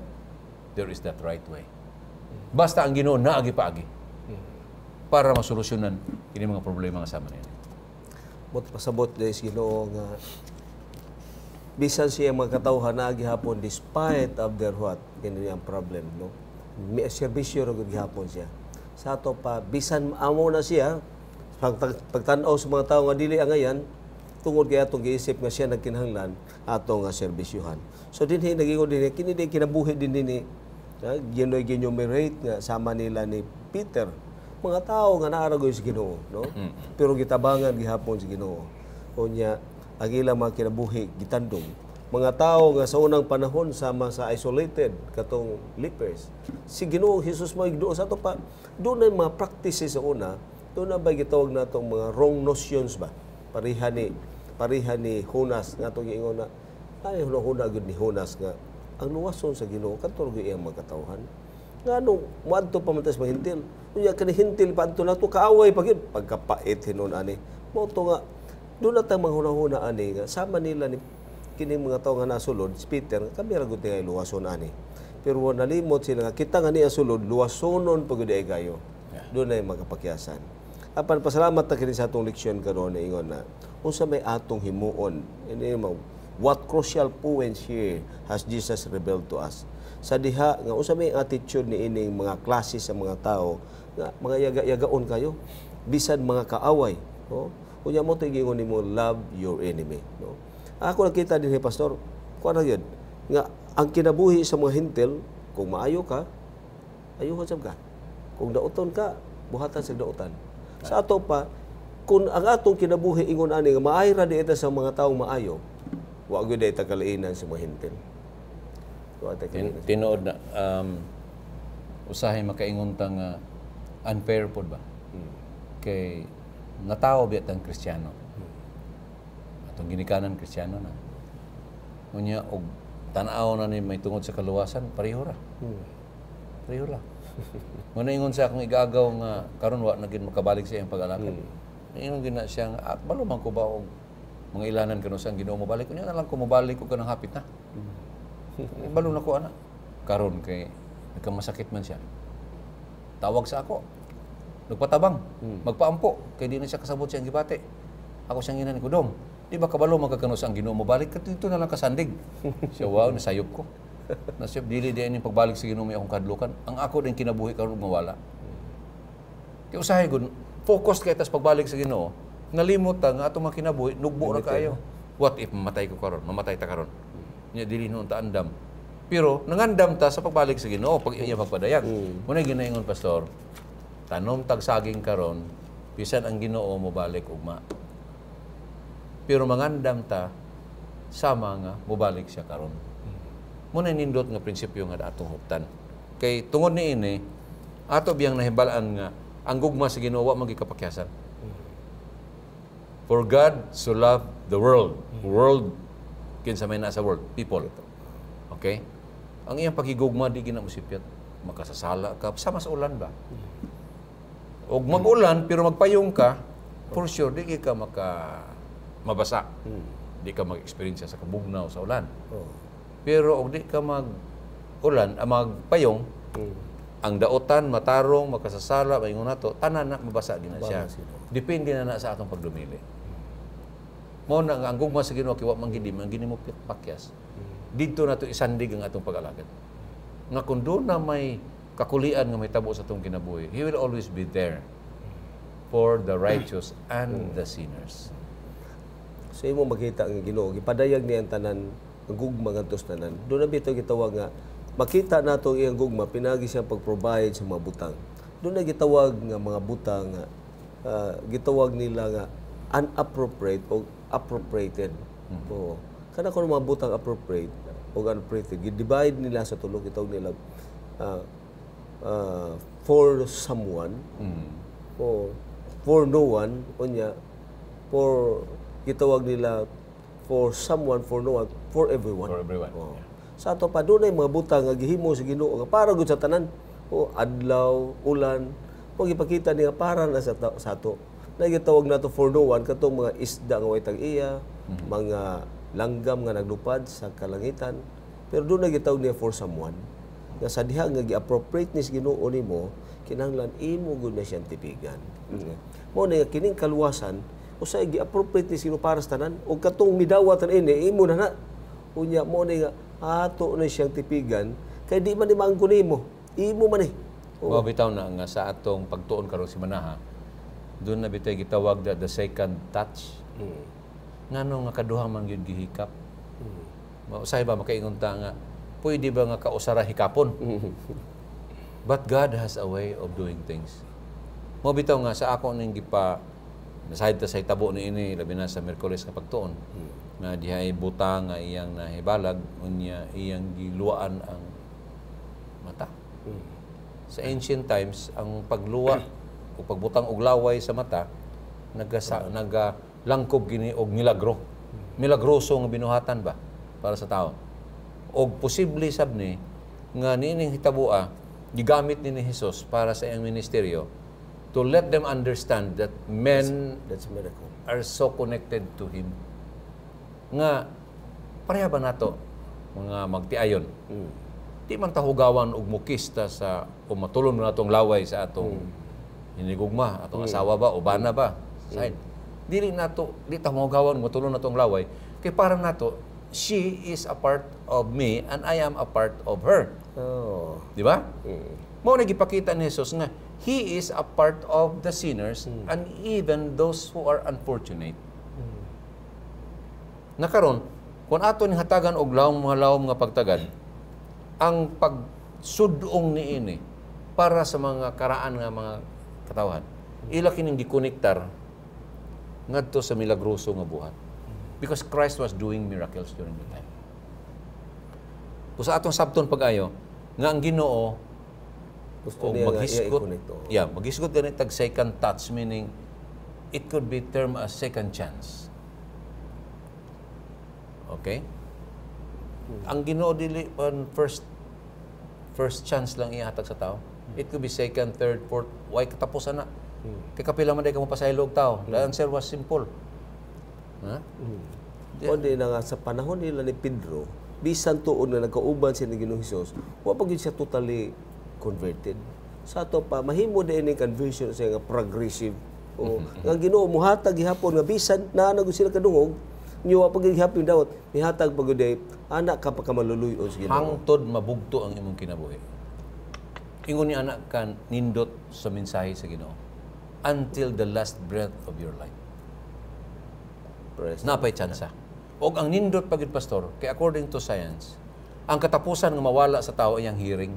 there is that right way. Basta ang Ginoo naagi paagi para masolusyonan kini mga problema nga sama niya. Bot pasabot guys Ginoo nga bisan siya mga katawhan na gihapon despite of their what kini ang problem no. May serbisyo ra gud gihapon siya. Sa ato pa bisan amo na siya pagtan-aw sa mga tawo nga dili angayan tungod kay atong giisip nga siya nagkinahanglan atong nga serbisyohan. So dinhi nagingon dinhi kini di kinabuhi din dinhi. Ginoy-ginumerate nga sama nila ni Peter. Mga tao nga naaragoy sa Ginoo, no? Pero gitabangan gihapon sa Ginoo. Unya ang ilang mga kinabuhi gitandong. Mga tao nga sa unang panahon sama sa isolated katong lepers. Si Ginoo Hesus mo igduo sa ato pa doon na mga practices sa una, doon na ba gitawag natong mga wrong notions ba? Pariha ni Jonas nga atong giingon na ay huna gud ni Jonas nga ang luwason sa Ginoo kadto gyud iyang magkatawhan. Ngano moadto pa man tas mahintil. Unya kani hintil pa adto nato kaaway pagid pagkapait hinon ani. Mo to nga doon na tayo mga huna-huna ani nga sama nila ni kini mga tao nga nasulod si Peter kami ra gud nga luwason ani. Pero wala nalimot sila nga kita nga niya sulod luwasonon pagud ay gayo. Doon ay magapakyasan. Apan pasalamat ta kini sa atong leksyon karon na ingon na unsa may atong himuon. Ini what crucial points here has Jesus revealed to us. Sa diha nga unsa may attitude ni ining mga klase sa mga tao nga mga yaga-yagaon kayo bisan mga kaaway, no? Unya mo to gingon nimo love your enemy, no? Ako nakita dinhi pastor, kuan gyud nga ang kinabuhi sa mga hintil kung maayo ka, ayuhan sab ka. Kung dauton ka, buhatan sa dautan. Sa ato pa kung ang atong kinabuhi ingon ani nga maayra di ita sa mga taong maayo, wa gyud ay tagalainan sa mga hintil. Tinuod na usahay makaingon ta nga unfair pod ba? kay natawo biya ang Kristiyano. Atong ginikanan Kristiyano na. Unya og tan-aw na ni may tungod sa kaluwasan, pareho ra. Pareho ra. Muna ingon sa akong igagaw nga karon wa na gid makabalik sa iyang pag-alakad. Ingon gina siya nga balo man ko ba og mga ilanan kano sa Ginoo mo balik unya na lang ko mobalik ko kanang hapit na. Balo na ko ana. Karon kay nagkamasakit man siya. Tawag sa ako. Nagpatabang, magpaampo kay di na siya kasabot siyang gibate. Ako siyang inani ko, Dong, di ba kabalo magkakano sa Ginoo mo balik dito na lang kasandig. Siya wow, nasayop ko. Nasayop dili di ini pagbalik sa Ginoo mo akong kadlukan. Ang ako din kinabuhi karon mawala. Kay usahay gud focus kay tas pagbalik sa Ginoo. Nalimot ta nga atong makinabuhi nugbo ra kaayo. What if mamatay ko karon? Mamatay ta karon. Nya dili noon ta andam. Pero nangandam ta sa pagbalik sa Ginoo pag iya magpadayag. Muna ginaingon pastor, tanom tag saging karon bisan ang Ginoo mo balik ugma. Pero mangandam ta sama nga mobalik siya karon. Muna nindot nga prinsipyo nga atong huptan. Kay tungod niini ato biyang nahibalaan nga ang gugma sa Ginoo wa magikapakyasan. For God so loved the world. World kinsa may nasa world, people. Okay? Ang iyang paghigugma di ginamusipyat. Makasasala ka sama sa ulan ba? Og mag-ulan pero magpayong ka, for sure di ka mabasa. Di ka mag-experience sa kabugnaw sa ulan. Pero og di ka mag-ulan, magpayong, ang daotan, matarong, makasasala, maingon nato, tanan na mabasa gina siya. Depende na sa atong pagdumili. Mo na ang gugma sa Ginoo kiwa manggidim, ang gini mo pakyas. Dito na to isandig ang atong pag-alagad. Nga kung doon na may kakulian nga may tabo sa atong kinabuhi, He will always be there for the righteous and the sinners. So imo makita ang Ginoo gipadayag niya ang tanan ang gugma ngadtos tanan. Doon na bitaw gitawag nga makita nato iyang gugma pinagi siya pag-provide sa mga butang. Doon na gitawag nga mga butang nga gitawag nila nga unappropriate o appropriated. Oo. Kana kuno mga butang appropriate o unappropriated, gi-divide nila sa tulo gitawag nila for someone o for no one unya for gitawag nila for someone, for no one, for everyone. For everyone. Oh. Sa ato pa dunay mga butang nga gihimo sa Ginoo nga para gud sa tanan. O adlaw, ulan, o gipakita niya para na sa ato. Na gitawag nato for no one katong mga isda nga way tag-iya, mga langgam nga naglupad sa kalangitan. Pero doon na gitawag niya for someone. Nga sa diha nga gi-appropriate ni sa Ginoo nimo, kinahanglan imo gud na siyang tipigan. Mo na kining kaluwasan usay gi-appropriate ni sino para sa tanan o katong midawatan ini imo na na unya mo ni nga ato na siyang tipigan kay di man ni maangko nimo imo man ni bitaw na nga sa atong pagtuon karon si Manaha doon na bitay gitawag the second touch ngano nga kaduha man gyud gihikap usay ba makaingon ta nga pwede ba nga kausara hikapon but God has a way of doing things mo bitaw nga sa ako ning gipa nasahid ta sa itabo ni ini labi na sa Miyerkules nga pagtuon nga dihay butang nga iyang nahibalag unya iyang giluwaan ang mata. Sa ancient times ang pagluwa o pagbutang og laway sa mata nagalangkob gini og milagro. Milagroso nga binuhatan ba para sa tao. Og posible sabni nga niining hitabua gigamit ni Hesus para sa iyang ministeryo to let them understand that men that's a miracle. Are so connected to Him. Nga, pareha ba nato mga magtiayon? Di man tahugawan og mukista sa o matulon na atong laway sa atong hinigugma, atong asawa ba, o bana ba? Side. Dili nato, di tahugawan matulon na atong laway. Kay parang nato, she is a part of me and I am a part of her. Oh. Di ba? Mao nagipakita ni Jesus nga He is a part of the sinners and even those who are unfortunate. Nakaron, kung ato ni hatagan og mga lawom nga pagtagad, ang pagsudong niini para sa mga karaan nga mga katawhan, ila kining gikonektar ngadto sa milagroso nga buhat. Because Christ was doing miracles during the time. Kung sa atong sabton pag-ayo, nga ang Ginoo Gusto o niya nga magisgot. i-connect, oo. Yeah, magisgot ganit tag second touch, meaning it could be termed as second chance. Okay? Ang Ginoo dili on first chance lang ihatag sa tao. It could be second, third, fourth, why katapusan na. Kay kapila man day ka mapasaylo og tao. The answer was simple. Ha? Kundi na nga sa panahon nila ni Pedro, bisan tuon na nagkauban siya ni Ginoong Hesus, wa pa gyud siya totally converted. Sa ato pa mahimo din ni conversion siya nga progressive. O nga Ginoo muhatag gihapon nga bisan naa na gyud sila kadungog, niyo wa pa gyud gihapon dawat mihatag pagud day anak ka pa ka maluluyon sa Ginoo. Hangtod mabugto ang imong kinabuhi. Ingon ni anak kan nindot sa mensahe sa Ginoo until the last breath of your life. Napay tsansa. Og ang nindot pagid pastor, kay according to science, ang katapusan nga mawala sa tao ay ang hearing.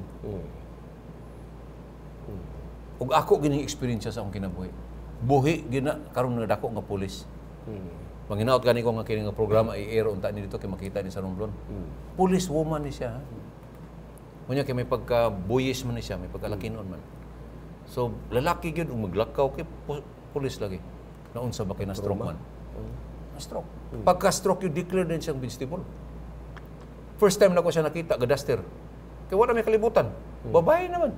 Og ako gining experience sa akong kinabuhi. Buhi gina karon nga dako nga pulis. Manginaot gani ko nga kini nga programa i-air unta ni dito kay makita ni sa Romblon. Police woman ni siya. Unya kay may pagka-buyis man ni siya, may pagkalakinon man. So lalaki gyud maglakaw kay pulis lagi. Naunsa ba kay na stroke man? Stroke. Pagka-stroke yung declare din siyang vegetable. First time na ko siya nakita, gadaster. Kaya wala may kalibutan. Babae naman.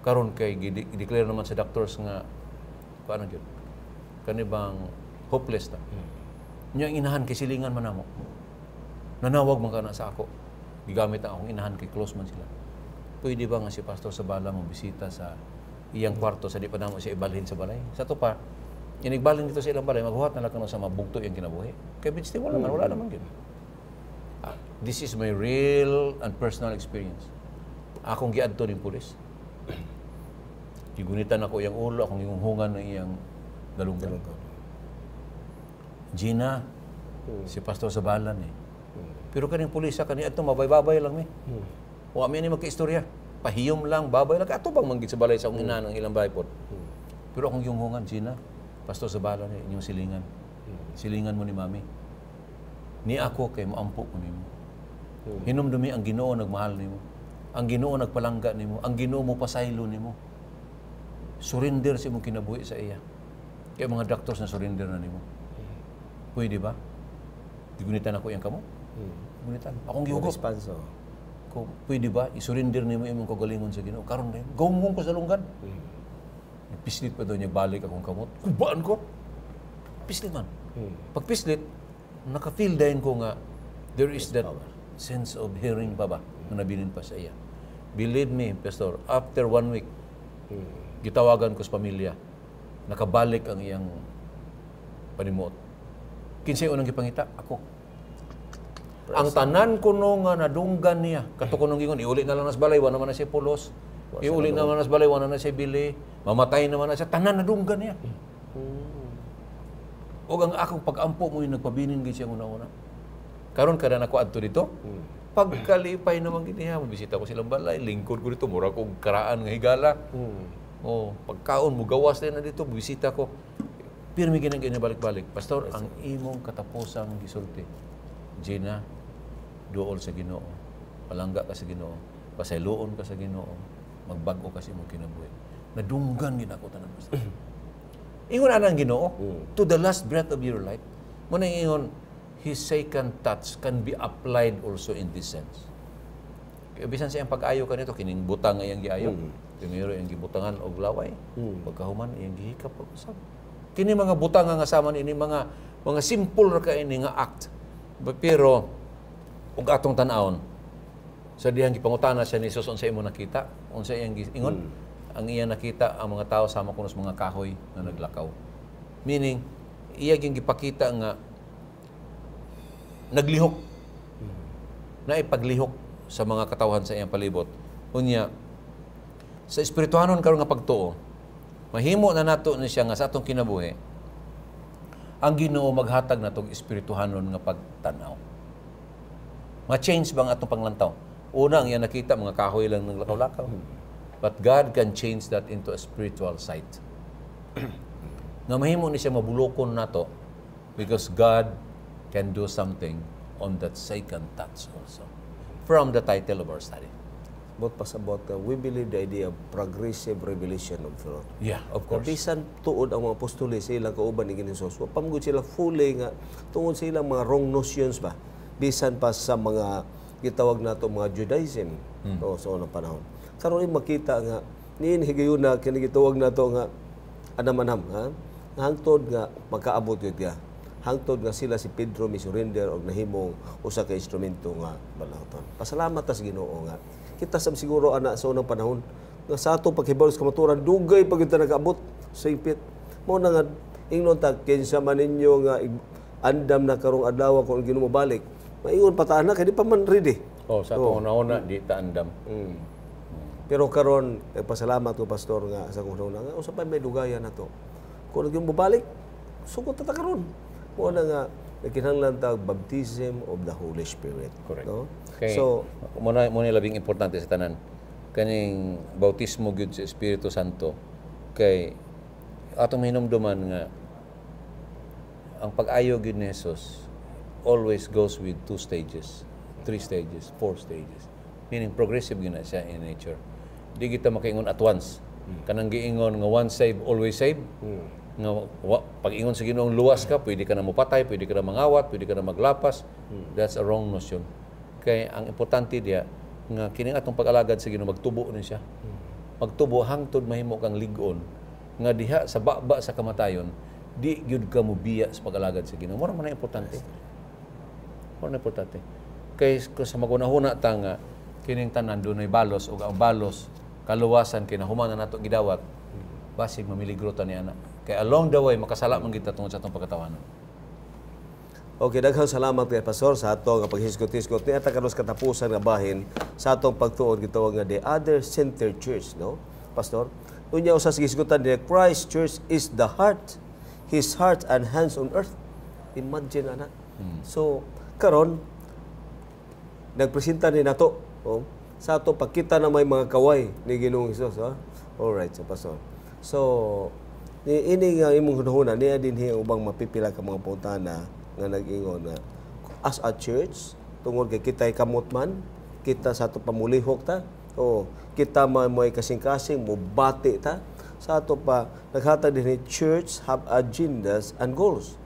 Karon kay i-declare naman sa doctors nga paano yun? Kanibang hopeless na. Niyang inahan kay silingan man namo. Nanawag man ka na sa ako. Gigamit ang akong inahan kay close man sila. Pwede ba nga si Pastor Sabala mo bisita sa iyang kwarto sa di pa namo siya ibalhin sa balay? Sa to pa, inigbalin dito sa ilang balay, maghuhat na lang ka sa mabugto yung kinabuhi. Kaya vegetable naman, wala naman yun. This is my real and personal experience. Akong giadto ng pulis. Gigunitan ako yung ulo, akong hungan ng iyang galunggan. Gina, si Pastor Sabalan eh. Pero kaning pulisa, kani ato mabay-babay lang eh. Wa mi ni magka-istorya. Pahiyom lang, babay lang. Ato bang manggit sa balay sa akong ina ng ilang bahay po. Pero akong yung hungan, Gina, Pastor Sabalan eh, inyong silingan. Silingan mo ni Mami. Ni ako kay maampo ko nimo. Hinumdumi ang Ginoo nagmahal nimo. Ang Ginoo nagpalangga nimo. Ang Ginoo mo pasaylo nimo. Surrender sa imong kinabuhi sa iya. Kaya mga doctors na surrender na nimo. Pwede ba? Digunitan ako yang kamo? Gunitan. Akong gihugot. Ko, pwede ba? I-surrender nimo imong kagalingon sa Ginoo. Karon rin. Gawmong ko sa lunggan. Pislit pa daw niya balik akong kamot. Kubaan ko. Pislit man. Pag pislit, naka-feel din ko nga there is that sense of hearing pa ba na nabilin pa sa iya. Believe me, Pastor, after 1 week, gitawagan ko sa pamilya, nakabalik ang iyang panimuot. Kinsay unang gipangita? Ako. Ang tanan ko nga nadunggan niya. Kato ko nung gingon, iuli na lang nas balay, wala naman na siya pulos. Iuli naman nas balay, wala na siya bili. Mamatay naman na siya. Tanan nadunggan niya. O ang akong pag-ampo mo yung nagpabinin gid siya una-una. Karon kada nako adto dito. Pagkalipay naman giniha, mabisita ko silang balay, lingkod ko dito, mura ko karaan nga higala. O pagkaon mo gawas din na dito, bisita ko. Pirmi ginang balik-balik. Pastor, ang imong katapusang gisulti. Gina, duol sa Ginoo. Palangga ka sa Ginoo. Pasayloon ka sa Ginoo. Magbago ka sa imong kinabuhi. Nadunggan gid ako tanan, Pastor. Ingon ana ang Ginoo, to the last breath of your life. Mo nang ingon, His second touch can be applied also in this sense. Kaya bisan sa iyang pag-ayo kanito, kining butang iyang giayo. Primero iyang gibutangan og laway. Pagkahuman iyang gihikap og usab. Kini mga butang nga sama ini mga simple ra ka ini nga act. Pero ug atong tan-awon sa dihang gipangutana siya ni Jesus unsa imo nakita? Unsa iyang ingon? Ang iya nakita ang mga tao sama kuno sa mga kahoy na naglakaw. Meaning iya gyud gipakita nga naglihok. Na ipaglihok sa mga katawhan sa iyang palibot. Unya sa espirituhanon karon nga pagtuo, mahimo na nato ni siya nga sa atong kinabuhi. Ang Ginoo maghatag natong espirituhanon nga pagtanaw. Ma-change bang atong panglantaw? Una ang iya nakita mga kahoy lang naglakaw-lakaw. But God can change that into a spiritual sight. Nga mahimo ni siya mabulokon nato because God can do something on that second touch also. From the title of our study. But pasabot ka, we believe the idea of progressive revelation of truth. Yeah, of course. Bisan tuod ang mga apostoli sa ilang kauban ni Ginisos. Pamgod sila fully nga tungod sa ilang mga wrong notions ba. Bisan pa sa mga gitawag nato mga Judaism sa unang panahon. Karon ay makita nga niin higayon na kini gitawag nato nga anamanam ha. Hangtod nga magkaabot gyud ka. Hangtod nga sila si Pedro misurrender og nahimong usa ka instrumento nga balangton. Pasalamat ta sa Ginoo nga kita sab siguro ana sa unang panahon nga sa ato paghibalo sa kamaturan dugay pag kita nag-abot sa ipit. Mao na nga ingnon ta kinsa man ninyo nga andam na karong adlaw kung Ginoo balik. Maingon pa ta na kay di pa man ready. Sa una-una di ta andam. Pero karon pasalamat ko pastor nga sa kung una nga usa pa may dugayan nato. Kung Ginoo balik sugot ta karon. Mao na nga kinahanglan ta baptism of the Holy Spirit. Correct. No? Okay. So, muna labing importante sa tanan kaning bautismo gyud sa Espiritu Santo kay atong hinumduman nga ang pag-ayo gyud ni Jesus always goes with 2 stages, 3 stages, 4 stages. Meaning progressive gyud na siya in nature. Di kita makaingon at once. Kanang giingon nga once saved always saved. Nga pag ingon sa Ginoong luwas ka, pwede ka na mupatay, pwede ka na mangawat, pwede ka na maglapas. That's a wrong notion. Kaya ang importante diya nga kining atong pag-alagad sa Ginoo magtubo ni siya. Magtubo hangtod mahimo kang lig-on nga diha sa baba sa kamatayon di gyud ka mobiya sa pag-alagad sa Ginoo. Mura man importante. Mura na importante. Kay sa magunahuna ta nga kining tanan dunay balos ug ang balos kaluwasan kinahuman na nato gidawat basig mamiligro ta ni ana. Kay along the way makasala man kita tungod sa atong pagkatawanon. Okay, daghang salamat kay Pastor sa ato nga paghisgot-hisgot ni ata karon katapusan nga bahin sa atong pagtuon gitawag nga the other-centered church, no? Pastor, unya usa sa hisgotan ni Christ Church is the heart, His heart and hands on earth. Imagine ana. So karon nagpresenta ni nato sa ato pagkita na may mga kaway ni Ginoong Hesus, ha? All right, so Pastor. So ini nga imong hunahuna niya dinhi ubang mapipila ka mga puntana nga nag-ingon na as a church tungod kay kitay kamot man kita sa ato pamulihok ta kita may kasing-kasing mubati ta sa ato pa naghatag dinhi church have agendas and goals.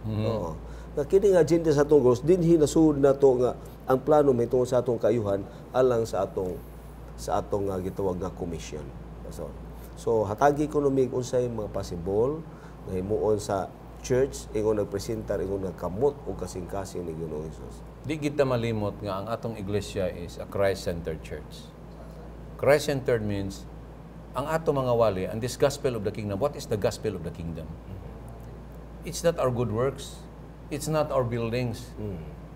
Nga kini nga agenda sa atong goals dinhi nasud nato nga ang plano may tungod sa atong kaayuhan alang sa atong gitawag nga commission. So hatagi economic unsay mga possible nga himuon sa church ingon nagpresentar ingon nga kamot o kasing-kasing ni Ginoong Hesus. Di kita malimot nga ang atong iglesia is a Christ-centered church. Christ-centered means ang ato mga wali, and this gospel of the kingdom, what is the gospel of the kingdom? It's not our good works. It's not our buildings.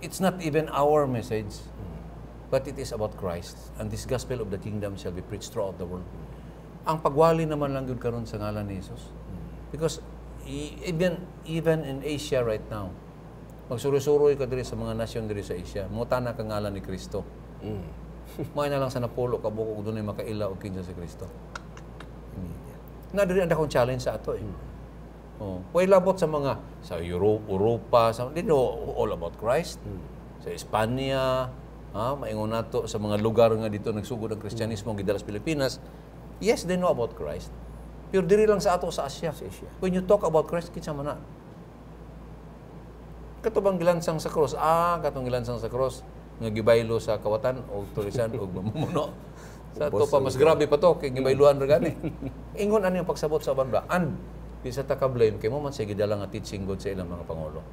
It's not even our message. But it is about Christ. And this gospel of the kingdom shall be preached throughout the world. Ang pagwali naman lang yun karon sa ngalan ni Jesus. Because even in Asia right now, magsuroy-suroy ka diri sa mga nasyon diri sa Asia, mutana ka ngalan ni Kristo. May na lang sa napulo ka buko dunay makaila og kinsa si Kristo. Na diri ang dakong challenge sa ato way labot sa mga sa Europa, sa all about Christ. Sa Espanya, maingon nato sa mga lugar nga dito nagsugod ang Kristyanismo gidala sa Pilipinas. Yes, they know about Christ. Pero diri lang sa ato sa Asia. When you talk about Christ, kinsa man na? Katubang gilansang sa cross. Katong gilansang sa cross nga gibaylo sa kawatan o tulisan o mamumuno. Sa ato pa mas grabe pa to kay gibayluhan ra gani. Ingon ani ang pagsabot sa uban ba? And bisa ta ka blame kay mo man sige dala nga teaching God sa ilang mga pangulo.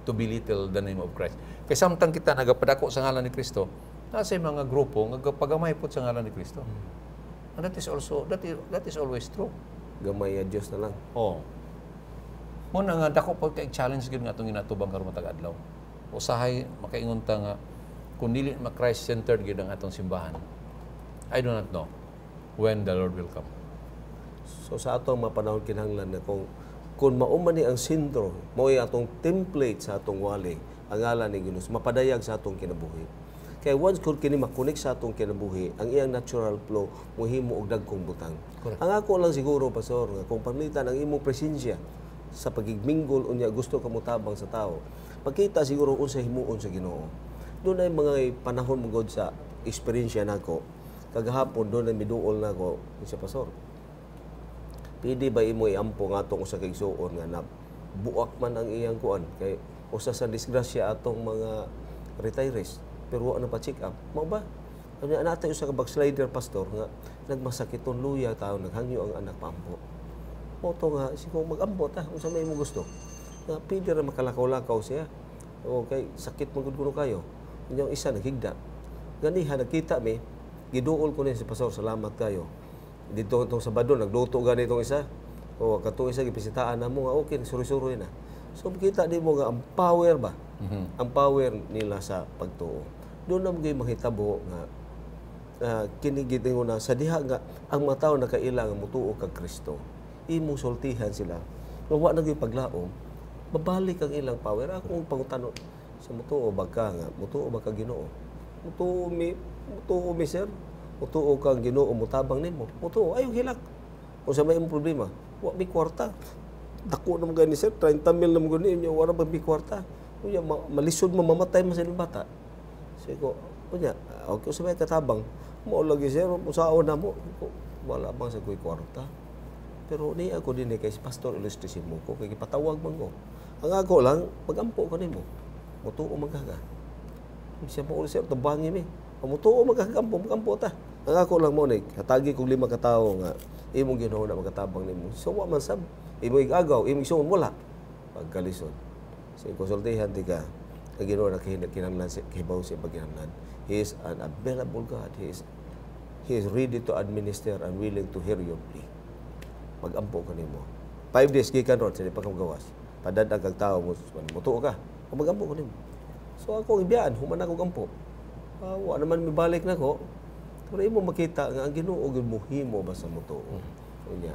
To belittle the name of Christ. Kay samtang kita nagapadako sa ngalan ni Kristo, nasa mga grupo nga pagamay pud sa ngalan ni Kristo. And that is always true. Gamay ya Dios na lang. Mo na nga dako pa kay challenge gyud nga atong ginatubang karon matag adlaw. Usahay makaingon ta nga kun dili ma-Christ-centered gyud ang atong simbahan. I do not know when the Lord will come. So sa atong mapanahon kinahanglan na kung mauman ni ang sentro, mao atong template sa atong wali, ang ngalan ni Ginoo mapadayag sa atong kinabuhi. Kaya once kung kini makonek sa atong kinabuhi, ang iyang natural flow mohimo og dagkong butang. Correct. Ang ako lang siguro pastor nga kung pamilitan ang imong presensya sa pagigminggol unya gusto ka motabang sa tao. Pagkita siguro unsa himuon sa Ginoo. Doon ay mga panahon mugod sa eksperyensya nako kagahapon doon na miduol na ko si pastor. Pwede ba imo iampo nga atong usa ka igsuon nga na buak man ang iyang kuan kay usa sa disgrasya atong mga retirees pero wa na pa check up mao ba ano natay usa ka backslider pastor nga nagmasakiton luya tao naghangyo ang anak paampo mo to nga siguro mag-ampo ta unsa may mo gusto nga pwede ra makalakaw-lakaw siya o kay sakit man gud kuno kayo inyong isa naghigda ganiha nakita mi giduol ko ni si pastor salamat kayo dito itong Sabado nagluto gani itong isa o katong isa gipisitaan namo nga okay suri-suri na. So kita di mo nga ang power ba? Ang power nila sa pagtuo. Doon na mga mahitabo nga kini gitingon na sa diha nga ang mga tawo nakailang mutuo kag Kristo. Imo sultihan sila. Wa na gyud paglaom, babalik ang ilang power. Akong pangutano sa mutuo ba ka nga mutuo ba ka Ginoo? Mutuo mi sir. Mutuo kang Ginoo mutabang nimo. Mutuo ayo hilak. Kung sa may problema, wa mi kwarta. Dako na mga ni sir, 30 mil na mga niyo, wala ba mi kwarta. Kuya malisod mo mamatay man sa ilang bata. Siko, kunya, okay sa may katabang, mo lagi sir, usaon na mo. Wala bang sa kuy kwarta. Pero ni ako din kay Pastor Ilustrisimo ko kay patawag man ko. Ang ako lang pagampo ko nimo. Mutuo magkaga. Siya mo sir tabangi mi. Mutuo magkagampo ta. Ang ako lang mo ni hatagi kog 5 ka tawo nga imong Ginoo na magatabang nimo. So wa man sab imo igagaw, imo isuon wala. Pagkalisod. Sa konsultihan ti ka ang Ginoo na kinahanglan sa kibaw sa pagkinahanglan. He is an available God. He is ready to administer and willing to hear your plea. Mag-ampo ka nimo. 5 days gikan ron sa pagkagawas. Padad ang tawo mo mutuo ka. Mag-ampo ka nimo. So ako ibiyaan human ako gampo. Wa naman mibalik na ko. Pero imo makita nga ang Ginoo gyud mohimo basta mutuo. Unya.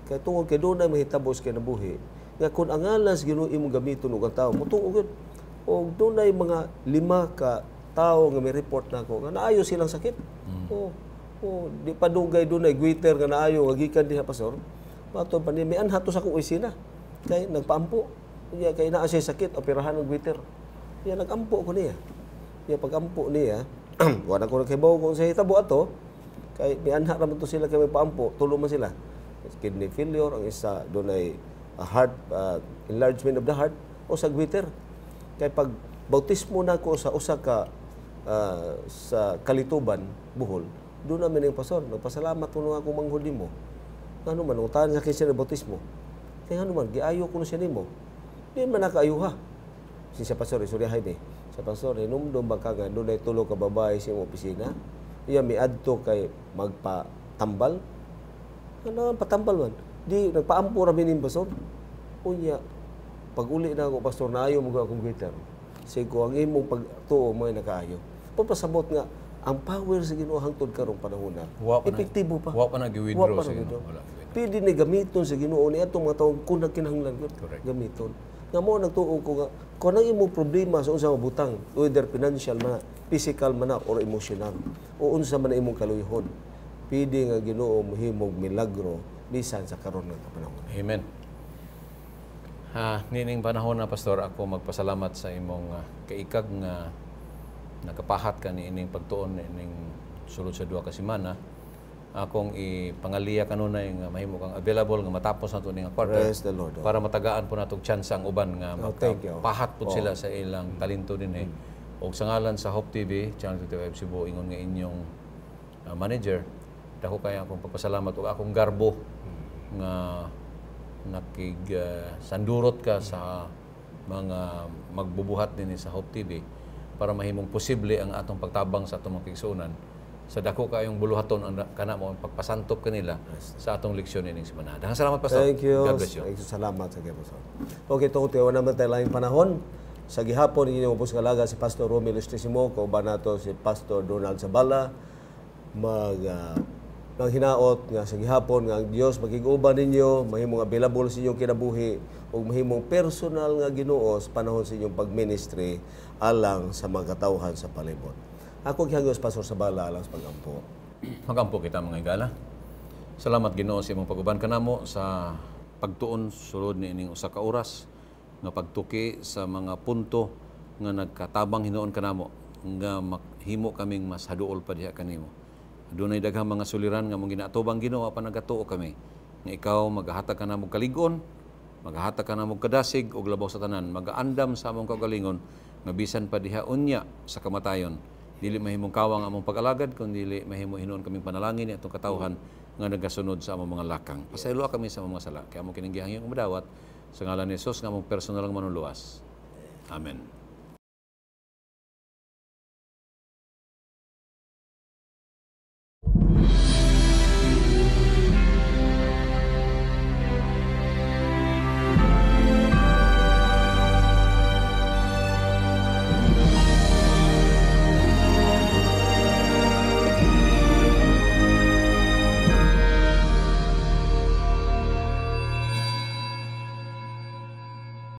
Kay tungod kay doon na mahitabos kay nabuhi nga kun ang ngalan sa Ginoo imong gamiton og ang tawo mutuo gyud. Og doon ay mga 5 ka tawo nga may report nako nga naayo silang sakit. Di pa dugay doon ay guiter nga naayo nga gikan diha pastor. Mato pa ni may anha to sa akong opisina. Kay nagpaampo. Unya kay naa siya sakit operahan og guiter. Iya nagampo ko niya. Iya pagampo niya wala ko nagkibaw kung sa hitabo ato kay mianha ra man to sila kay may paampo tulo man sila kidney failure ang isa doon ay heart enlargement of the heart o sa guiter kay pag bautismo na ko sa usa ka sa Kalituban Bohol doon namin yung pastor nagpasalamat ko nga akong manghud nimo ngano man utahan nga kay siya bautismo kay ngano man giayo ko siya nimo di man nakaayuha si sa pastor isurihay ni sa pastor, hinumdum ba ka nga doon ay tulo ka babae sa iyong opisina? Iya, may adto kay magpatambal? Ano, patambal man? Di, nagpaampo rami ni pastor. Unya, pag uli na ako, pastor, naayo mo akong guitar. Sige, ang imong pagtuo mo ay nakaayo. Pagpasabot nga, ang power sa Ginoo hangtod karong panahon na. Epektibo pa. Wa pa nag-withdraw sa Ginoo. Pwede ni gamiton sa Ginoo ni atong mga taong kung nagkinahanglan gamiton. Nga mo nagtuo ko nga kung ang imong problema sa unsa mabutang whether financial man, physical man or emotional o unsa man imong kaluyhon pwede nga Ginoo mohimog milagro bisan sa karon nga panahon. Amen. Nining panahon na pastor ako magpasalamat sa imong kaikag nga nakapahat ka ni ining pagtuon ining sulod sa 2 ka semana. Akong ipangaliya kanunay nga mahimo kang available nga matapos nato ning quarter para matagaan po natong chance ang uban nga pahat pud sila sa ilang talento dinhi. Og sa ngalan sa Hope TV, Channel 25 Cebu ingon nga inyong manager, dako kaya akong pagpasalamat og akong garbo nga sandurot ka sa mga magbubuhat dinhi sa Hope TV para mahimong posible ang atong pagtabang sa atong mga kaigsuonan. Sa dako kayong buluhaton ang kana mo pagpasantop kanila sa atong leksyon ining semana. Daghang salamat pastor. Thank you. God bless you. Thank you. Salamat sa kay pastor. Okay, tungod kay naman tayo lang panahon. Sa gihapon ninyo po sa kalaga si Pastor Romel Ilustrisimo, kauban nato si Pastor Donald Zabala ng hinaot nga sa gihapon nga ang Dios magig-uban ninyo, mahimong available sa inyong kinabuhi ug mahimong personal nga Ginoo sa panahon sa inyong pagministry alang sa mga katawhan sa palibot. Ako gihangos Pastor Zabala alang sa pagampo. Magampo kita mga igala. Salamat Ginoo sa imong pag-uban kanamo sa pagtuon sulod ni ining usa ka oras nga pagtuki sa mga punto nga nagkatabang hinuon kanamo nga mahimo kaming mas haduol pa diha kanimo. Dunay daghang mga suliran nga mong ginatubang Ginoo apan nagatuo kami. Nga ikaw maghahatag ka na mong kaligon, maghahatag ka na mong kadasig og labaw sa tanan, magaandam sa among kagalingon nga bisan pa diha unya sa kamatayon. Dili mahimong kawang among pag-alagad kundi dili mahimo hinuon kaming panalangin ni atong katawhan nga nagasunod sa among mga lakang. Pasaylo kami sa among mga sala kay among kining gihangyo madawat sa ngalan ni Jesus nga among personal nga manuluwas. Amen.